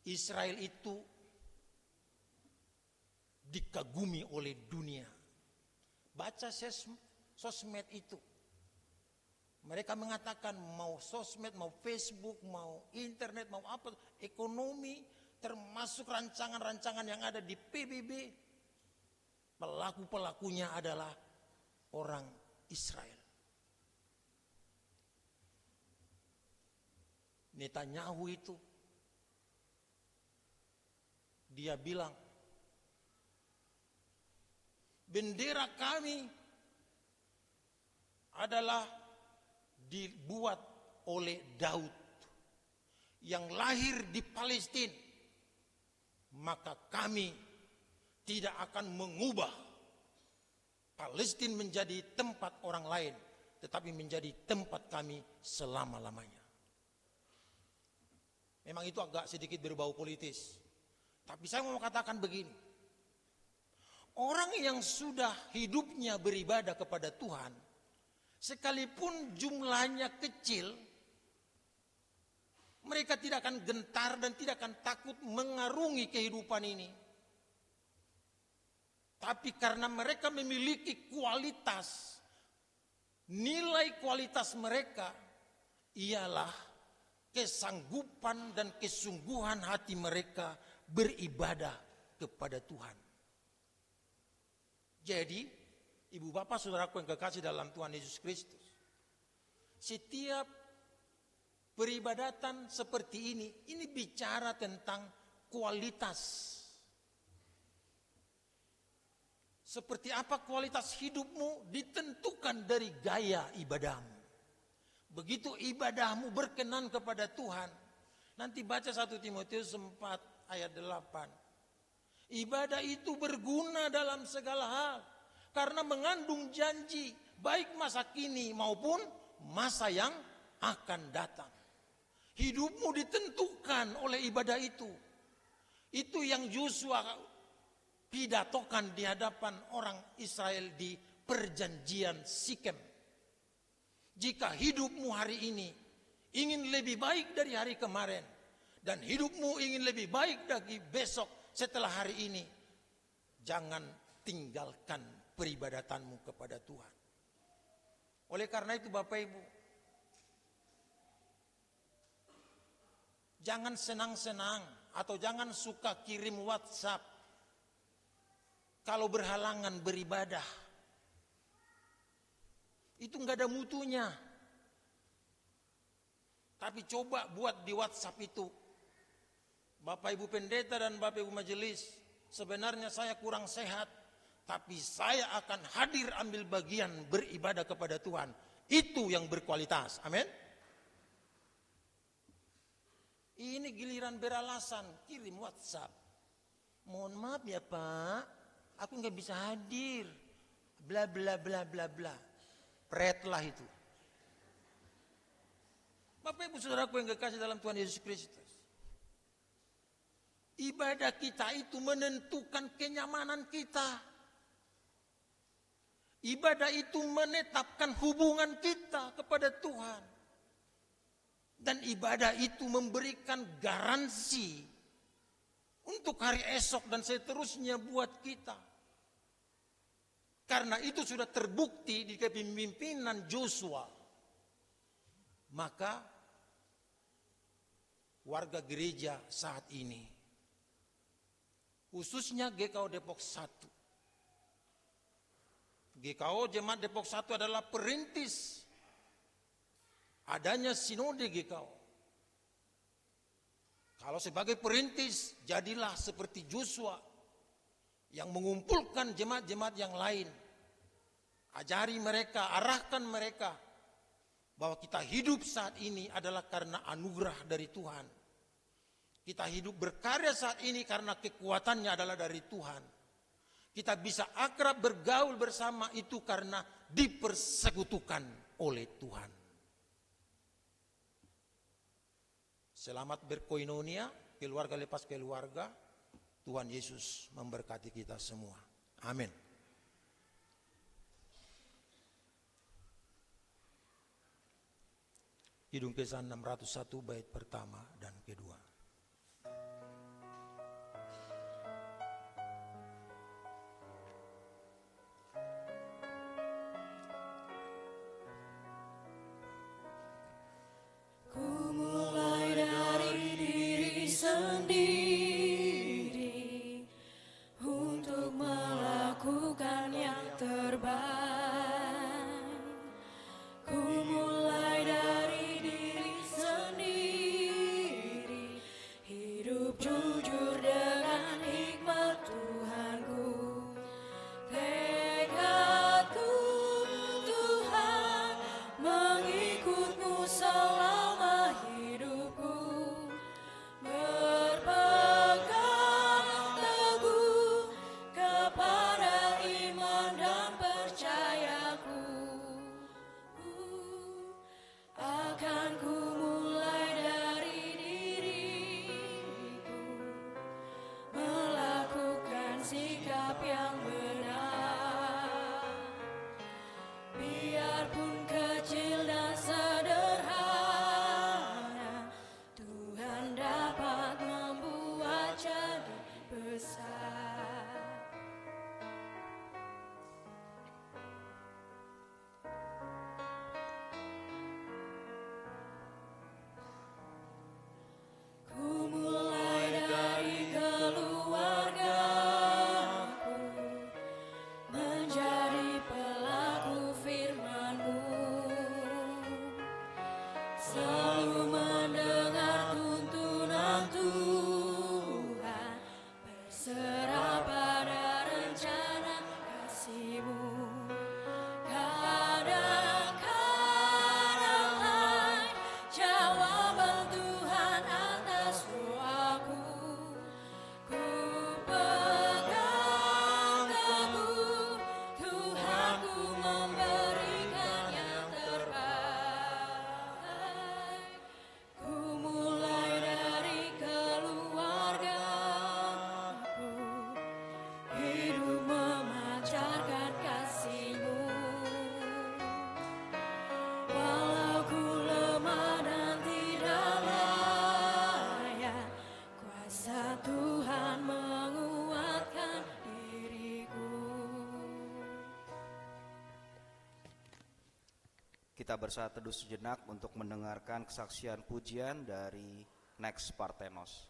Israel itu dikagumi oleh dunia. Baca sosmed itu. Mereka mengatakan mau sosmed, mau Facebook, mau internet, mau apa, ekonomi, termasuk rancangan-rancangan yang ada di PBB. Pelaku-pelakunya adalah orang Israel. Netanyahu itu Dia bilang, bendera kami adalah dibuat oleh Daud yang lahir di Palestina. Maka kami tidak akan mengubah Palestina menjadi tempat orang lain, tetapi menjadi tempat kami selama-lamanya. Memang itu agak sedikit berbau politis. Tapi saya mau katakan begini. Orang yang sudah hidupnya beribadah kepada Tuhan, sekalipun jumlahnya kecil, mereka tidak akan gentar dan tidak akan takut mengarungi kehidupan ini. Tapi karena mereka memiliki kualitas, nilai kualitas mereka ialah kesanggupan dan kesungguhan hati mereka beribadah kepada Tuhan. Jadi, ibu bapak saudaraku yang kekasih dalam Tuhan Yesus Kristus, setiap peribadatan seperti ini bicara tentang kualitas. Seperti apa kualitas hidupmu ditentukan dari gaya ibadahmu. Begitu ibadahmu berkenan kepada Tuhan. Nanti baca 1 Timotius 4 ayat 8. Ibadah itu berguna dalam segala hal. Karena mengandung janji baik masa kini maupun masa yang akan datang. Hidupmu ditentukan oleh ibadah itu. Itu yang Yosua pidatokan di hadapan orang Israel di perjanjian Sikem. Jika hidupmu hari ini ingin lebih baik dari hari kemarin, dan hidupmu ingin lebih baik dari besok setelah hari ini, jangan tinggalkan peribadatanmu kepada Tuhan. Oleh karena itu Bapak Ibu, jangan senang-senang atau jangan suka kirim WhatsApp kalau berhalangan beribadah. Itu nggak ada mutunya. Tapi coba buat di WhatsApp itu, Bapak Ibu Pendeta dan Bapak Ibu Majelis, sebenarnya saya kurang sehat, tapi saya akan hadir ambil bagian beribadah kepada Tuhan. Itu yang berkualitas. Amin. Ini giliran beralasan, kirim WhatsApp. Mohon maaf ya Pak, aku nggak bisa hadir. Bla bla bla bla bla. Pretlah itu. Bapak Ibu Saudaraku yang kekasih dalam Tuhan Yesus Kristus. Ibadah kita itu menentukan kenyamanan kita. Ibadah itu menetapkan hubungan kita kepada Tuhan. Dan ibadah itu memberikan garansi untuk hari esok dan seterusnya buat kita. Karena itu sudah terbukti di kepemimpinan Yosua. Maka warga gereja saat ini, khususnya GKO Depok 1. GKO Jemaat Depok 1 adalah perintis adanya sinode GKO. Kalau sebagai perintis, jadilah seperti Yosua yang mengumpulkan jemaat-jemaat yang lain. Ajari mereka, arahkan mereka bahwa kita hidup saat ini adalah karena anugerah dari Tuhan. Kita hidup berkarya saat ini karena kekuatannya adalah dari Tuhan. Kita bisa akrab bergaul bersama itu karena dipersekutukan oleh Tuhan. Selamat berkoinonia, keluarga lepas keluarga. Tuhan Yesus memberkati kita semua. Amin. Kidung Kisah 601 bait pertama dan kedua. Ku mulai dari diri sendiri untuk melakukan yang terbaik. Ku mulai dari diri sendiri hidup yang benar. Biarpun kecil dan sederhana, Tuhan dapat membuat jadi besar. Ku mulai dari keluargaku, menjadi pelaku firman-Mu, selalu mendengar tuntunan Tuhan, berserah pada rencana kasih-Mu. Kadang-kadang jawaban Tuhan atas doaku, ku pegang teguh, Tuhanku memberikan yang terbaik. Ku mulai dari keluargaku, hidup memancarkan kasih-Mu. Walau ku lemah dan tidak layak, kuasa Tuhan menguatkan diriku. Kita bersatu teduh sejenak untuk mendengarkan kesaksian pujian dari Next Parthenos.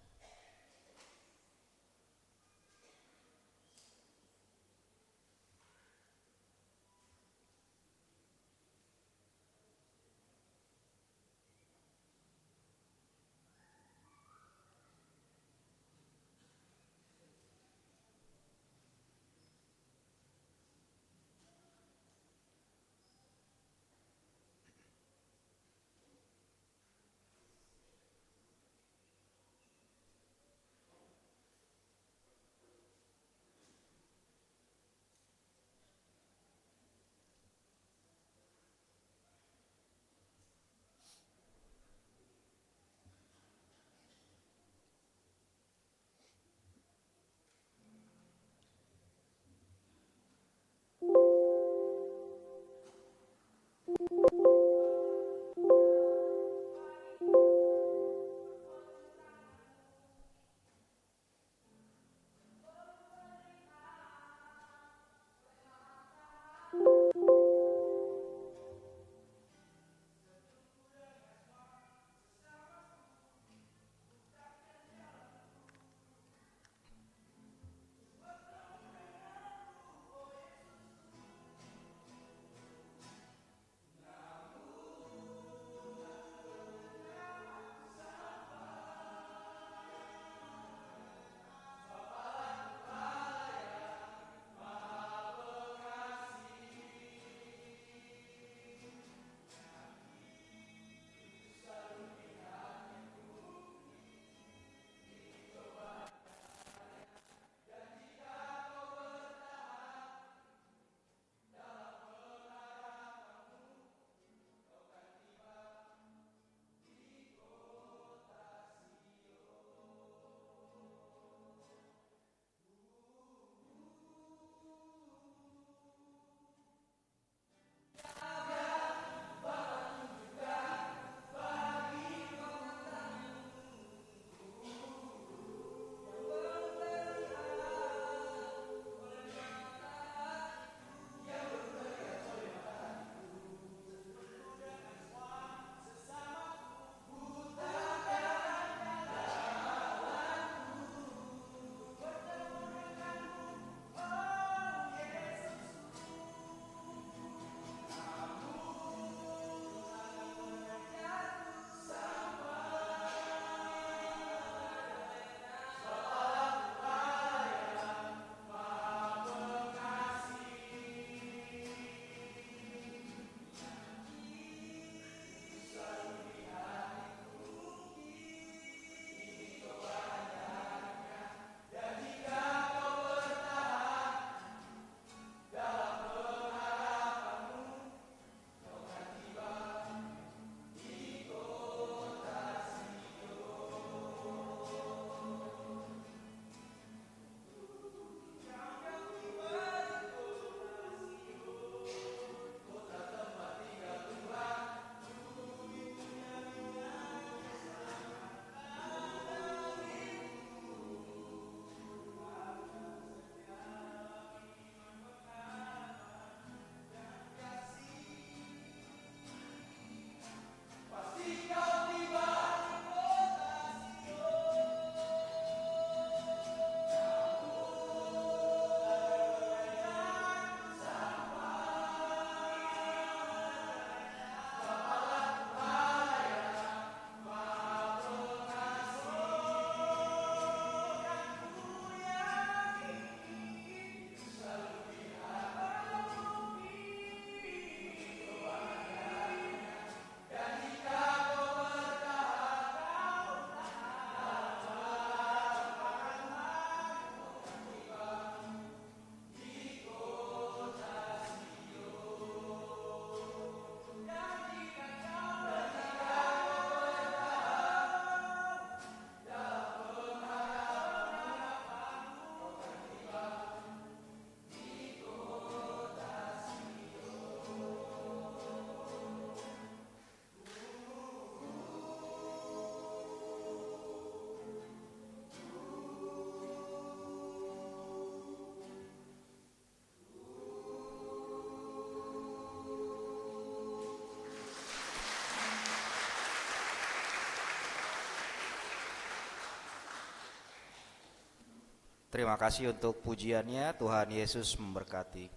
Terima kasih untuk pujiannya, Tuhan Yesus memberkati.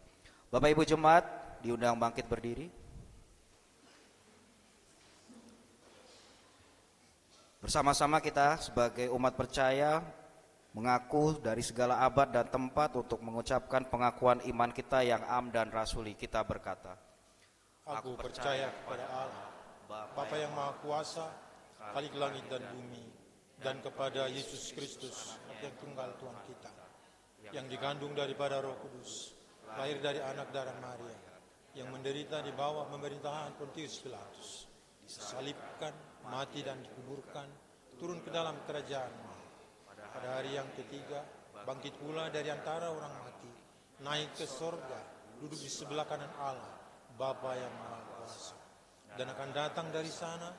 Bapak Ibu Jemaat diundang bangkit berdiri. Bersama-sama kita sebagai umat percaya mengaku dari segala abad dan tempat untuk mengucapkan pengakuan iman kita yang am dan rasuli. Kita berkata, Aku percaya kepada Allah, Bapa yang Maha Kuasa, Khalik langit dan bumi, dan kepada Yesus Kristus, yang tunggal Tuhan kita, yang dikandung daripada Roh Kudus, lahir dari anak darah Maria, yang menderita di bawah pemerintahan Pontius Pilatus, disalibkan, mati dan dikuburkan, turun ke dalam kerajaan. Pada hari yang ketiga, bangkit pula dari antara orang mati, naik ke sorga, duduk di sebelah kanan Allah, Bapa yang Maha Kuasa, dan akan datang dari sana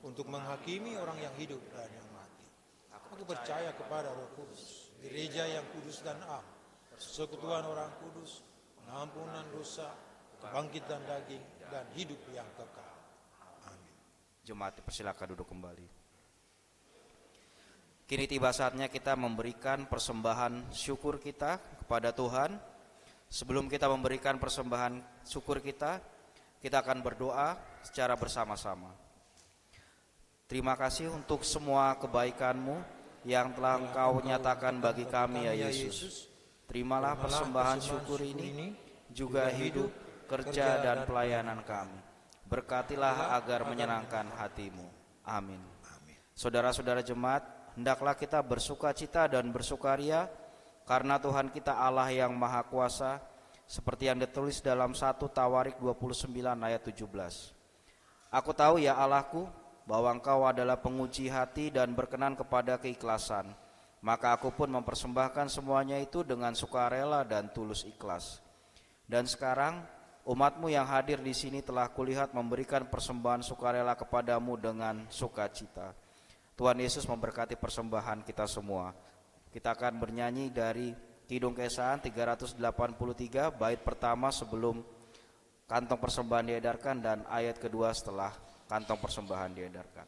untuk menghakimi orang yang hidup dan yang mati. Aku percaya kepada Roh Kudus, gereja yang kudus dan am, persekutuan orang kudus, pengampunan dosa, kebangkitan daging, dan hidup yang kekal. Amin. Jemaat persilakan duduk kembali. Kini tiba saatnya kita memberikan persembahan syukur kita kepada Tuhan. Sebelum kita memberikan persembahan syukur kita akan berdoa secara bersama-sama. Terima kasih untuk semua kebaikan-Mu yang telah Engkau nyatakan bagi kami ya Yesus. Terimalah persembahan syukur ini, juga hidup, kerja dan pelayanan kami. Berkatilah agar menyenangkan hati-Mu. Amin. Saudara-saudara jemaat, hendaklah kita bersukacita dan bersukaria karena Tuhan kita Allah yang Maha Kuasa, seperti yang ditulis dalam 1 Tawarik 29 ayat 17. Aku tahu ya Allahku, bahwa Engkau adalah penguji hati dan berkenan kepada keikhlasan. Maka aku pun mempersembahkan semuanya itu dengan sukarela dan tulus ikhlas. Dan sekarang umat-Mu yang hadir di sini telah kulihat memberikan persembahan sukarela kepadamu dengan sukacita. Tuhan Yesus memberkati persembahan kita semua. Kita akan bernyanyi dari Kidung Kesahan 383 bait pertama sebelum kantong persembahan diedarkan dan ayat kedua setelah kantong persembahan diedarkan.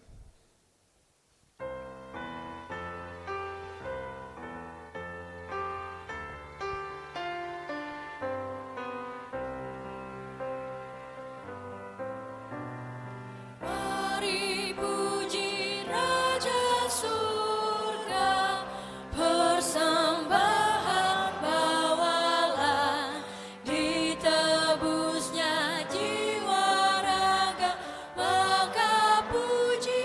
Puji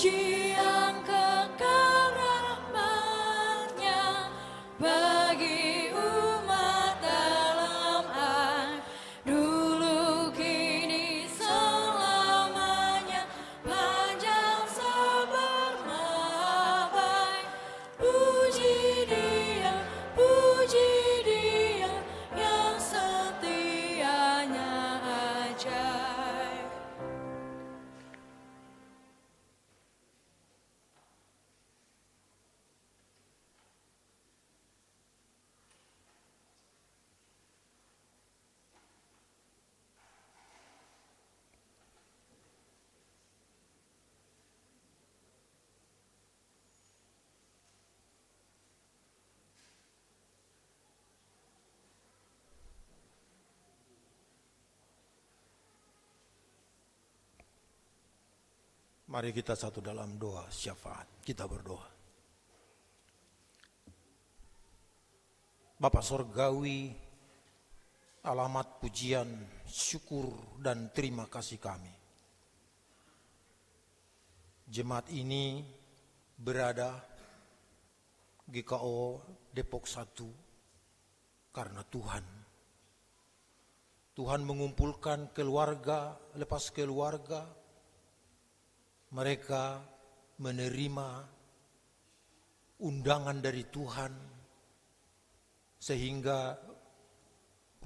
puji yang kekal rahmat-Nya bagi umat dalam air, dulu kini selamanya, panjang sebermabait. Puji Dia yang setianya ajaib. Mari kita satu dalam doa syafaat. Kita berdoa. Bapa Sorgawi, alamat pujian, syukur, dan terima kasih kami. Jemaat ini berada GKO Depok 1 karena Tuhan. Tuhan mengumpulkan keluarga lepas keluarga. Mereka menerima undangan dari Tuhan sehingga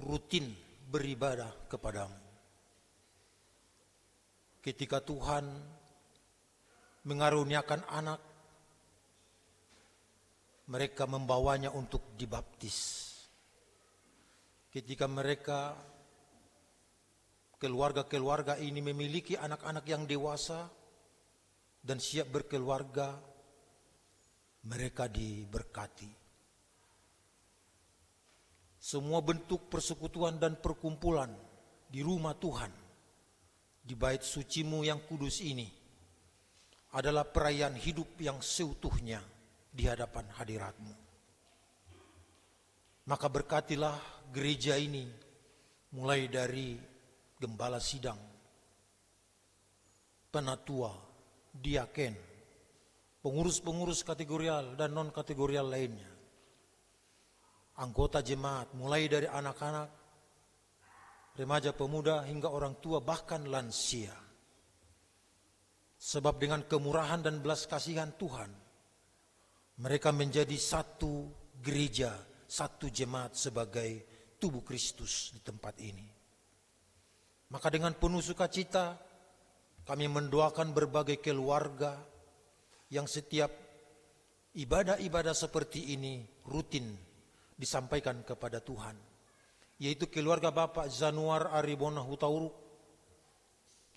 rutin beribadah kepadamu. Ketika Tuhan mengaruniakan anak, mereka membawanya untuk dibaptis. Ketika mereka, keluarga-keluarga ini memiliki anak-anak yang dewasa dan siap berkeluarga, mereka diberkati. Semua bentuk persekutuan dan perkumpulan di rumah Tuhan, di bait suci-Mu yang kudus ini, adalah perayaan hidup yang seutuhnya di hadapan hadirat-Mu. Maka berkatilah gereja ini, mulai dari gembala sidang, penatua, diaken, pengurus-pengurus kategorial dan non-kategorial lainnya, anggota jemaat mulai dari anak-anak, remaja pemuda hingga orang tua bahkan lansia. Sebab dengan kemurahan dan belas kasihan Tuhan, mereka menjadi satu gereja, satu jemaat sebagai tubuh Kristus di tempat ini. Maka dengan penuh sukacita kami mendoakan berbagai keluarga yang setiap ibadah-ibadah seperti ini rutin disampaikan kepada Tuhan, yaitu keluarga Bapak Zanuar Aribona Hutauruk,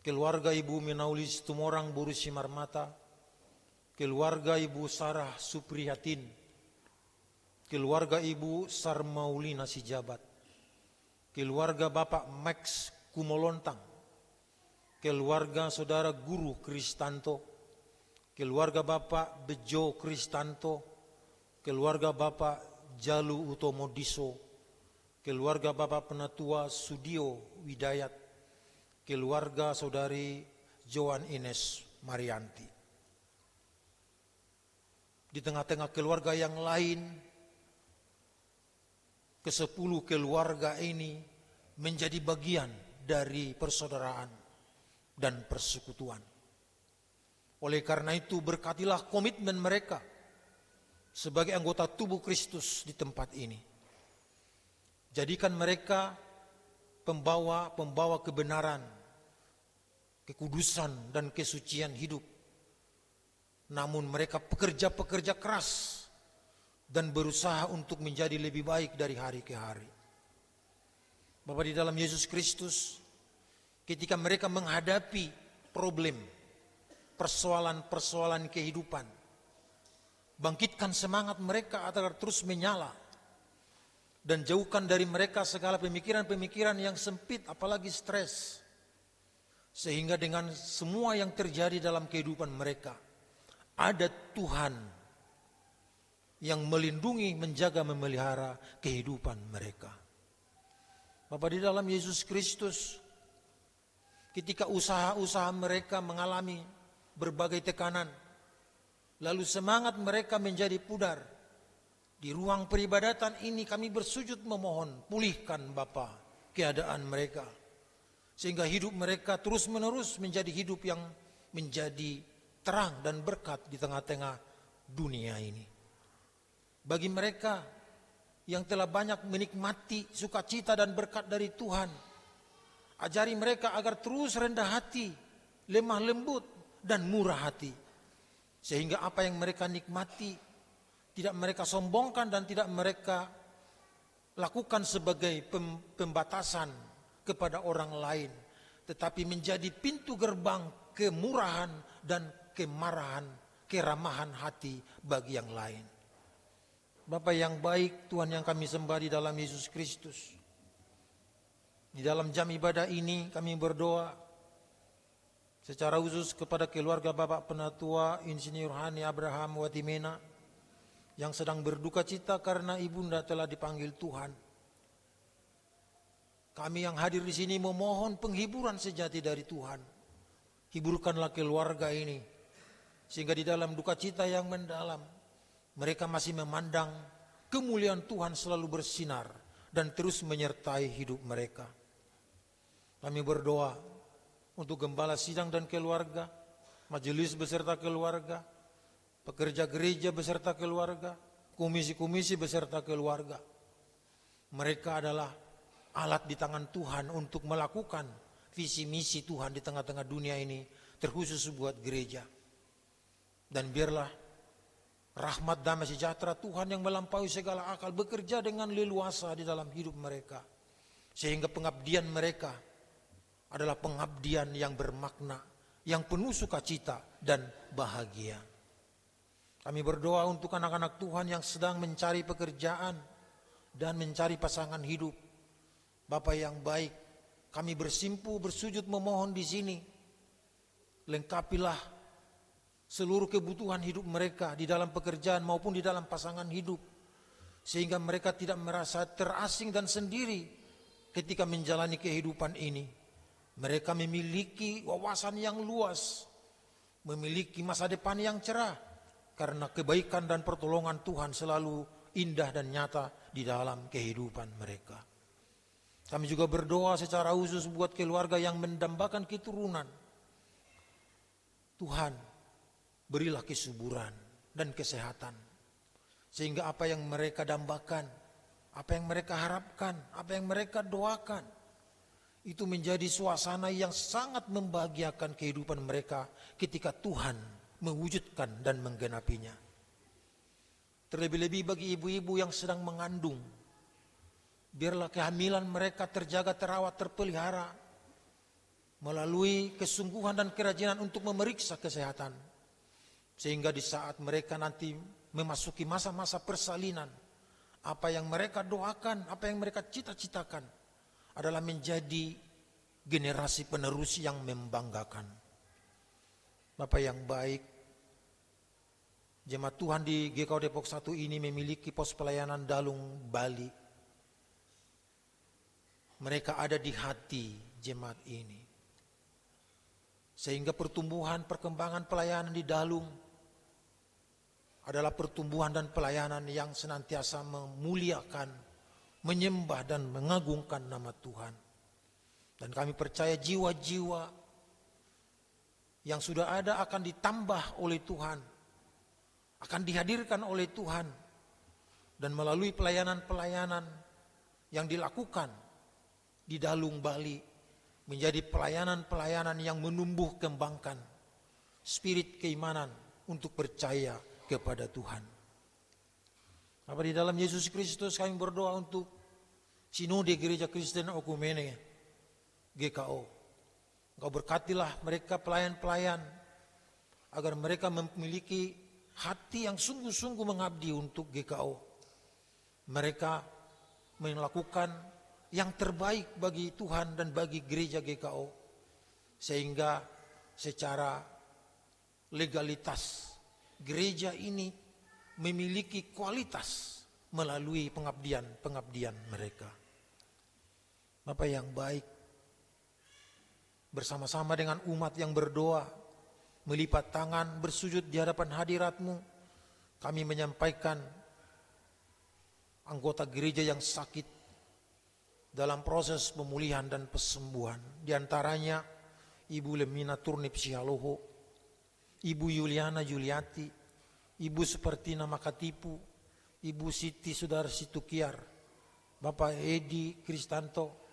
keluarga Ibu Minaulis Tumorang Buru Simarmata, keluarga Ibu Sarah Suprihatin, keluarga Ibu Sarmaulina Sijabat, keluarga Bapak Max Kumolontang, keluarga Saudara Guru Kristanto, keluarga Bapak Bejo Kristanto, keluarga Bapak Jalu Utomo Diso, keluarga Bapak Penatua Sudio Widayat, keluarga Saudari Joan Ines Marianti. Di tengah-tengah keluarga yang lain, ke-10 keluarga ini menjadi bagian dari persaudaraan dan persekutuan. Oleh karena itu berkatilah komitmen mereka sebagai anggota tubuh Kristus di tempat ini. Jadikan mereka pembawa kebenaran, kekudusan dan kesucian hidup. Namun mereka pekerja-pekerja keras dan berusaha untuk menjadi lebih baik dari hari ke hari. Bapa di dalam Yesus Kristus, ketika mereka menghadapi problem, persoalan-persoalan kehidupan, bangkitkan semangat mereka agar terus menyala dan jauhkan dari mereka segala pemikiran-pemikiran yang sempit, apalagi stres, sehingga dengan semua yang terjadi dalam kehidupan mereka ada Tuhan yang melindungi, menjaga, memelihara kehidupan mereka. Bapa di dalam Yesus Kristus, ketika usaha-usaha mereka mengalami berbagai tekanan. Lalu semangat mereka menjadi pudar. Di ruang peribadatan ini kami bersujud memohon, pulihkan Bapa keadaan mereka. Sehingga hidup mereka terus menerus menjadi hidup yang menjadi terang dan berkat di tengah-tengah dunia ini. Bagi mereka yang telah banyak menikmati sukacita dan berkat dari Tuhan, ajari mereka agar terus rendah hati, lemah lembut, dan murah hati. Sehingga apa yang mereka nikmati tidak mereka sombongkan dan tidak mereka lakukan sebagai pembatasan kepada orang lain, tetapi menjadi pintu gerbang kemurahan dan keramahan hati bagi yang lain. Bapa yang baik, Tuhan yang kami sembah di dalam Yesus Kristus, di dalam jam ibadah ini kami berdoa secara khusus kepada keluarga Bapak Penatua Insinyur Hani Abraham Watimena yang sedang berduka cita karena ibunda telah dipanggil Tuhan. Kami yang hadir di sini memohon penghiburan sejati dari Tuhan. Hiburkanlah keluarga ini, sehingga di dalam duka cita yang mendalam, mereka masih memandang kemuliaan Tuhan selalu bersinar dan terus menyertai hidup mereka. Kami berdoa untuk gembala sidang dan keluarga, majelis beserta keluarga, pekerja gereja beserta keluarga, komisi-komisi beserta keluarga. Mereka adalah alat di tangan Tuhan untuk melakukan visi misi Tuhan di tengah-tengah dunia ini, terkhusus buat gereja. Dan biarlah rahmat damai sejahtera Tuhan yang melampaui segala akal bekerja dengan leluasa di dalam hidup mereka, sehingga pengabdian mereka adalah pengabdian yang bermakna, yang penuh sukacita dan bahagia. Kami berdoa untuk anak-anak Tuhan yang sedang mencari pekerjaan dan mencari pasangan hidup. Bapa yang baik, kami bersimpu bersujud memohon di sini, lengkapilah seluruh kebutuhan hidup mereka di dalam pekerjaan maupun di dalam pasangan hidup, sehingga mereka tidak merasa terasing dan sendiri ketika menjalani kehidupan ini. Mereka memiliki wawasan yang luas, memiliki masa depan yang cerah, karena kebaikan dan pertolongan Tuhan selalu indah dan nyata di dalam kehidupan mereka. Kami juga berdoa secara khusus buat keluarga yang mendambakan keturunan. Tuhan, berilah kesuburan dan kesehatan, sehingga apa yang mereka dambakan, apa yang mereka harapkan, apa yang mereka doakan, itu menjadi suasana yang sangat membahagiakan kehidupan mereka ketika Tuhan mewujudkan dan menggenapinya. Terlebih-lebih bagi ibu-ibu yang sedang mengandung, biarlah kehamilan mereka terjaga, terawat, terpelihara melalui kesungguhan dan kerajinan untuk memeriksa kesehatan, sehingga di saat mereka nanti memasuki masa-masa persalinan, apa yang mereka doakan, apa yang mereka cita-citakan adalah menjadi generasi penerus yang membanggakan. Bapak yang baik, jemaat Tuhan di GKO Depok 1 ini memiliki pos pelayanan Dalung Bali. Mereka ada di hati jemaat ini, sehingga pertumbuhan perkembangan pelayanan di Dalung adalah pertumbuhan dan pelayanan yang senantiasa memuliakan, menyembah dan mengagungkan nama Tuhan. Dan kami percaya jiwa-jiwa yang sudah ada akan ditambah oleh Tuhan, akan dihadirkan oleh Tuhan, dan melalui pelayanan-pelayanan yang dilakukan di Dalung Bali menjadi pelayanan-pelayanan yang menumbuh kembangkan spirit keimanan untuk percaya kepada Tuhan. Bapak, di dalam Yesus Kristus kami berdoa untuk Sinode Gereja Kristen Okumene GKO. Engkau berkatilah mereka pelayan-pelayan, agar mereka memiliki hati yang sungguh-sungguh mengabdi untuk GKO. Mereka melakukan yang terbaik bagi Tuhan dan bagi gereja GKO, sehingga secara legalitas gereja ini memiliki kualitas melalui pengabdian mereka. Bapak yang baik, bersama-sama dengan umat yang berdoa melipat tangan, bersujud di hadapan hadirat-Mu. Kami menyampaikan anggota gereja yang sakit dalam proses pemulihan dan kesembuhan. Di antaranya Ibu Lemina Turnip Sialoho, Ibu Yuliana Juliati, Ibu Sepertina Makatipu, Ibu Siti Sudar Situkiar, Bapak Edi Kristanto,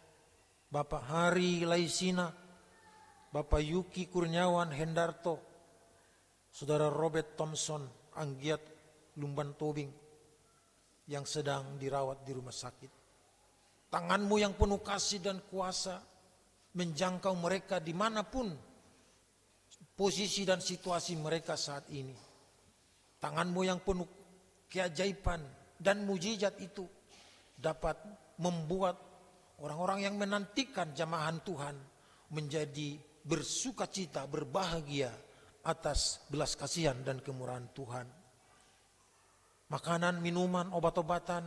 Bapak Hari Laisina, Bapak Yuki Kurniawan Hendarto, Saudara Robert Thompson Anggiat Lumban Tobing yang sedang dirawat di rumah sakit. Tangan-Mu yang penuh kasih dan kuasa menjangkau mereka dimanapun posisi dan situasi mereka saat ini. Tangan-Mu yang penuh keajaiban dan mujizat itu dapat membuat orang-orang yang menantikan jamahan Tuhan menjadi bersukacita, berbahagia atas belas kasihan dan kemurahan Tuhan. Makanan, minuman, obat-obatan,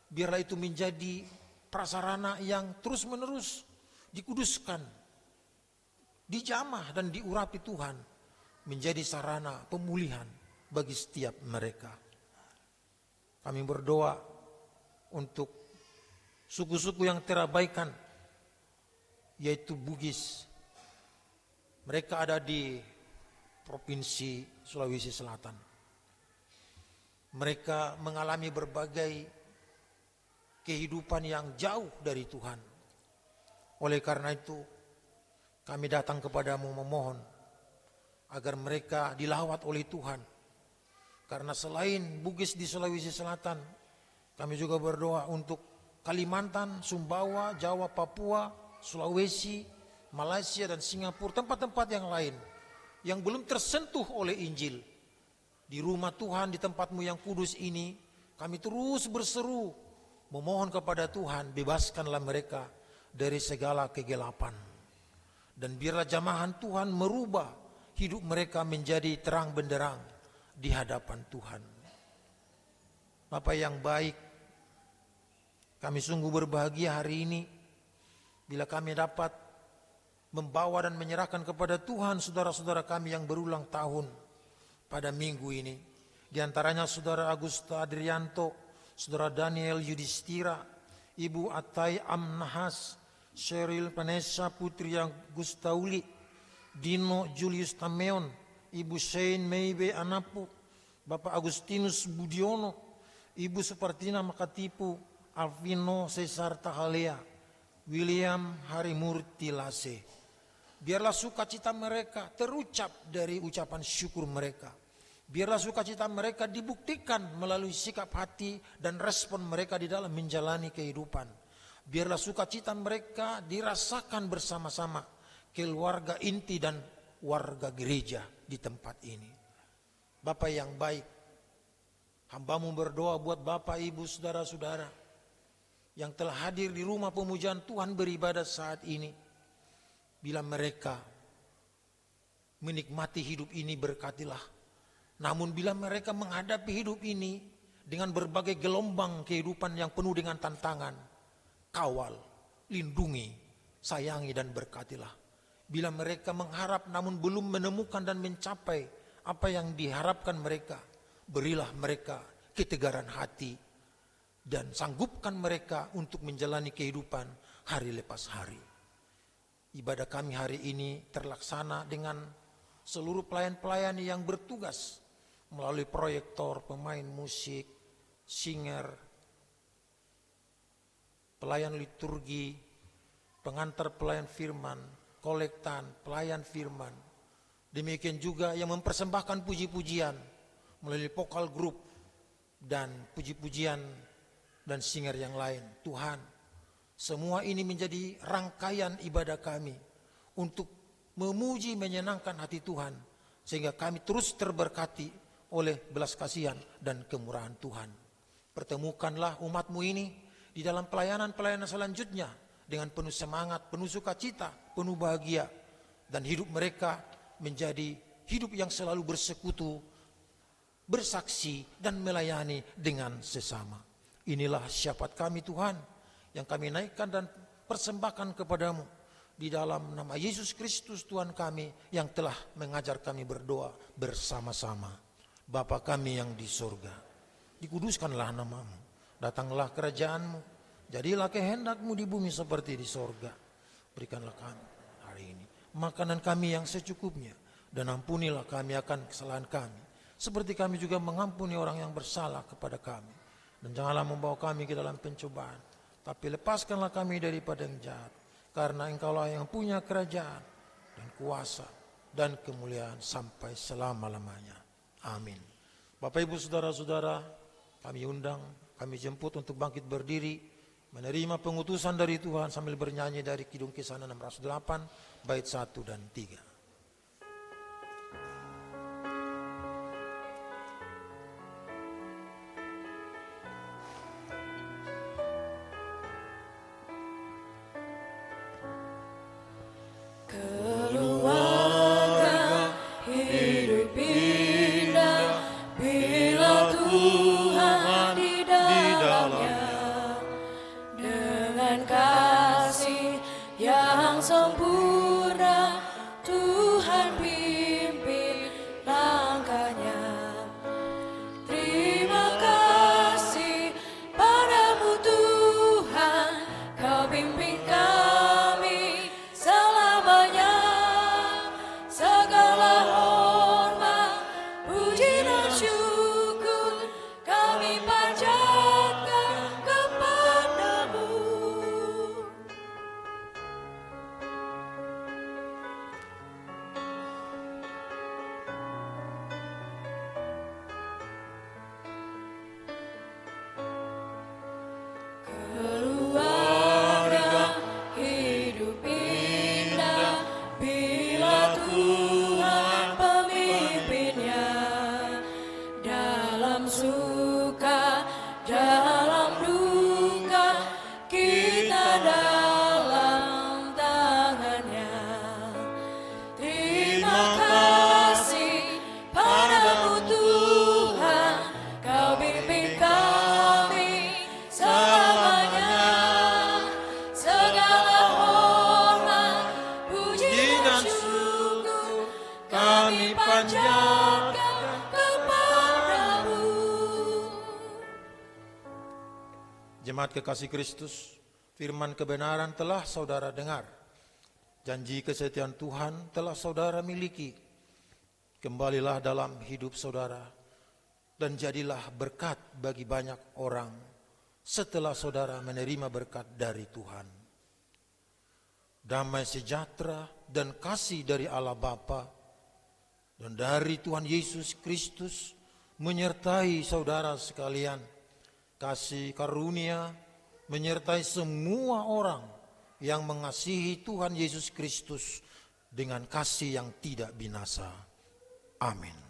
biarlah itu menjadi prasarana yang terus-menerus dikuduskan, dijamah dan diurapi Tuhan menjadi sarana pemulihan bagi setiap mereka. Kami berdoa untuk suku-suku yang terabaikan, yaitu Bugis. Mereka ada di Provinsi Sulawesi Selatan. Mereka mengalami berbagai kehidupan yang jauh dari Tuhan. Oleh karena itu, kami datang kepadamu memohon agar mereka dilawat oleh Tuhan. Karena selain Bugis di Sulawesi Selatan, kami juga berdoa untuk Kalimantan, Sumbawa, Jawa, Papua, Sulawesi, Malaysia dan Singapura, tempat-tempat yang lain yang belum tersentuh oleh Injil. Di rumah Tuhan, di tempat-Mu yang kudus ini, kami terus berseru memohon kepada Tuhan, bebaskanlah mereka dari segala kegelapan. Dan biarlah jamahan Tuhan merubah hidup mereka menjadi terang benderang di hadapan Tuhan. Bapa yang baik, kami sungguh berbahagia hari ini bila kami dapat membawa dan menyerahkan kepada Tuhan saudara-saudara kami yang berulang tahun pada minggu ini. Di antaranya Saudara Agusta Adrianto, Saudara Daniel Yudhistira, Ibu Atai Amnahas, Sheryl Vanessa Putri Gustauli, Dino Julius Tameon, Ibu Shane Meibe Anapu, Bapak Agustinus Budiono, Ibu Sepertina Makatipu, Alvino Cesar Tahalea, William Harimurti Lase. Biarlah sukacita mereka terucap dari ucapan syukur mereka. Biarlah sukacita mereka dibuktikan melalui sikap hati dan respon mereka di dalam menjalani kehidupan. Biarlah sukacita mereka dirasakan bersama-sama keluarga inti dan warga gereja di tempat ini. Bapa yang baik, hamba-Mu berdoa buat Bapak, Ibu, saudara-saudara yang telah hadir di rumah pemujaan Tuhan beribadah saat ini. Bila mereka menikmati hidup ini, berkatilah. Namun bila mereka menghadapi hidup ini dengan berbagai gelombang kehidupan yang penuh dengan tantangan, kawal, lindungi, sayangi dan berkatilah. Bila mereka mengharap namun belum menemukan dan mencapai apa yang diharapkan mereka, berilah mereka ketegaran hati dan sanggupkan mereka untuk menjalani kehidupan hari lepas hari. Ibadah kami hari ini terlaksana dengan seluruh pelayan-pelayan yang bertugas melalui proyektor, pemain musik, singer, pelayan liturgi, pengantar pelayan firman, kolektan, pelayan firman. Demikian juga yang mempersembahkan puji-pujian melalui vokal group dan puji-pujian dan singer yang lain. Tuhan, semua ini menjadi rangkaian ibadah kami untuk memuji, menyenangkan hati Tuhan, sehingga kami terus terberkati oleh belas kasihan dan kemurahan Tuhan. Pertemukanlah umat-Mu ini di dalam pelayanan-pelayanan selanjutnya dengan penuh semangat, penuh sukacita, penuh bahagia, dan hidup mereka menjadi hidup yang selalu bersekutu, bersaksi, dan melayani dengan sesama. Inilah syafaat kami Tuhan, yang kami naikkan dan persembahkan kepadamu di dalam nama Yesus Kristus Tuhan kami yang telah mengajar kami berdoa bersama-sama. Bapa kami yang di surga, dikuduskanlah namamu, datanglah kerajaanmu, jadilah kehendakmu di bumi seperti di surga. Berikanlah kami hari ini makanan kami yang secukupnya, dan ampunilah kami akan kesalahan kami, seperti kami juga mengampuni orang yang bersalah kepada kami. Dan janganlah membawa kami ke dalam pencobaan, tapi lepaskanlah kami daripada yang jahat. Karena Engkaulah yang punya kerajaan dan kuasa dan kemuliaan sampai selama-lamanya. Amin. Bapak Ibu Saudara-saudara, kami undang, kami jemput untuk bangkit berdiri, menerima pengutusan dari Tuhan sambil bernyanyi dari Kidung Kisah 608, bait 1 dan 3. Jemaat kekasih Kristus, firman kebenaran telah saudara dengar. Janji kesetiaan Tuhan telah saudara miliki. Kembalilah dalam hidup saudara dan jadilah berkat bagi banyak orang setelah saudara menerima berkat dari Tuhan. Damai sejahtera dan kasih dari Allah Bapa dan dari Tuhan Yesus Kristus menyertai saudara sekalian. Kasih karunia menyertai semua orang yang mengasihi Tuhan Yesus Kristus dengan kasih yang tidak binasa. Amin.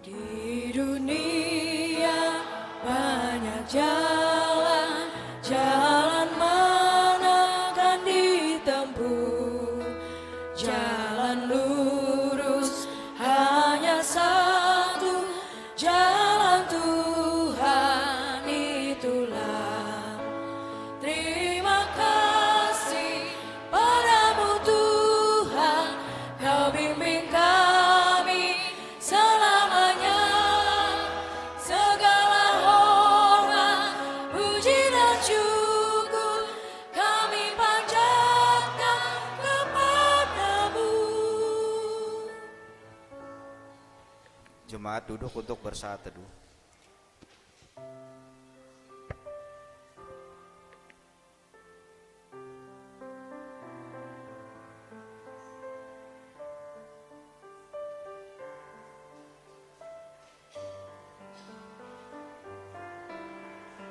Di dunia banyak jalan, jalan mana kan ditempuh? Jalan lurus hanya satu, jalan Tuhan itulah. Terima kasih padamu Tuhan, Kau bimbing kami selamanya. Segala hormat, puji dan syukur kami panjatkan kepadamu. Jemaat duduk untuk bersaat teduh.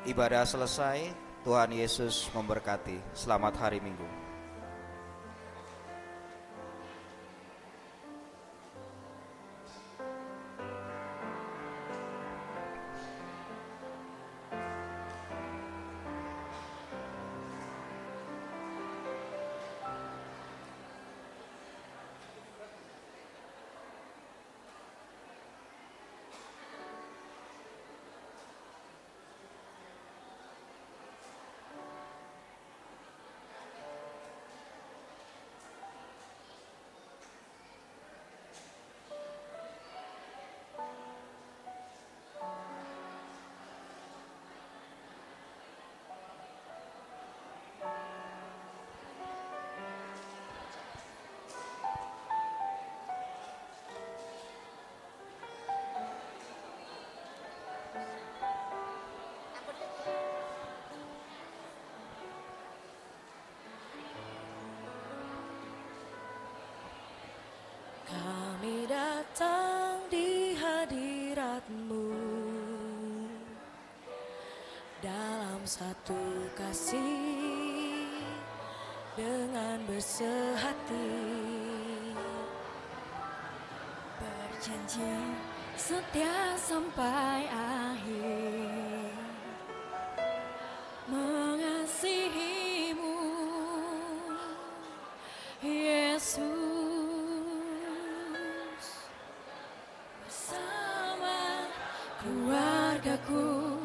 Ibadah selesai, Tuhan Yesus memberkati. Selamat hari Minggu. satu kasih dengan bersehati, berjanji setia sampai akhir, mengasihimu Yesus, bersama keluargaku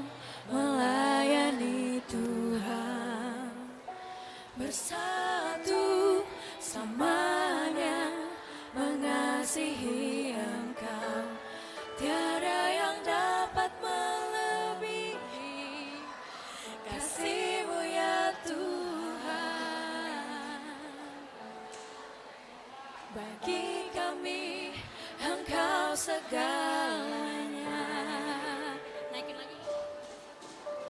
melayani Tuhan, bersatu samanya mengasihi Engkau. Tiada yang dapat melebihi kasih-Mu ya Tuhan. Bagi kami Engkau segala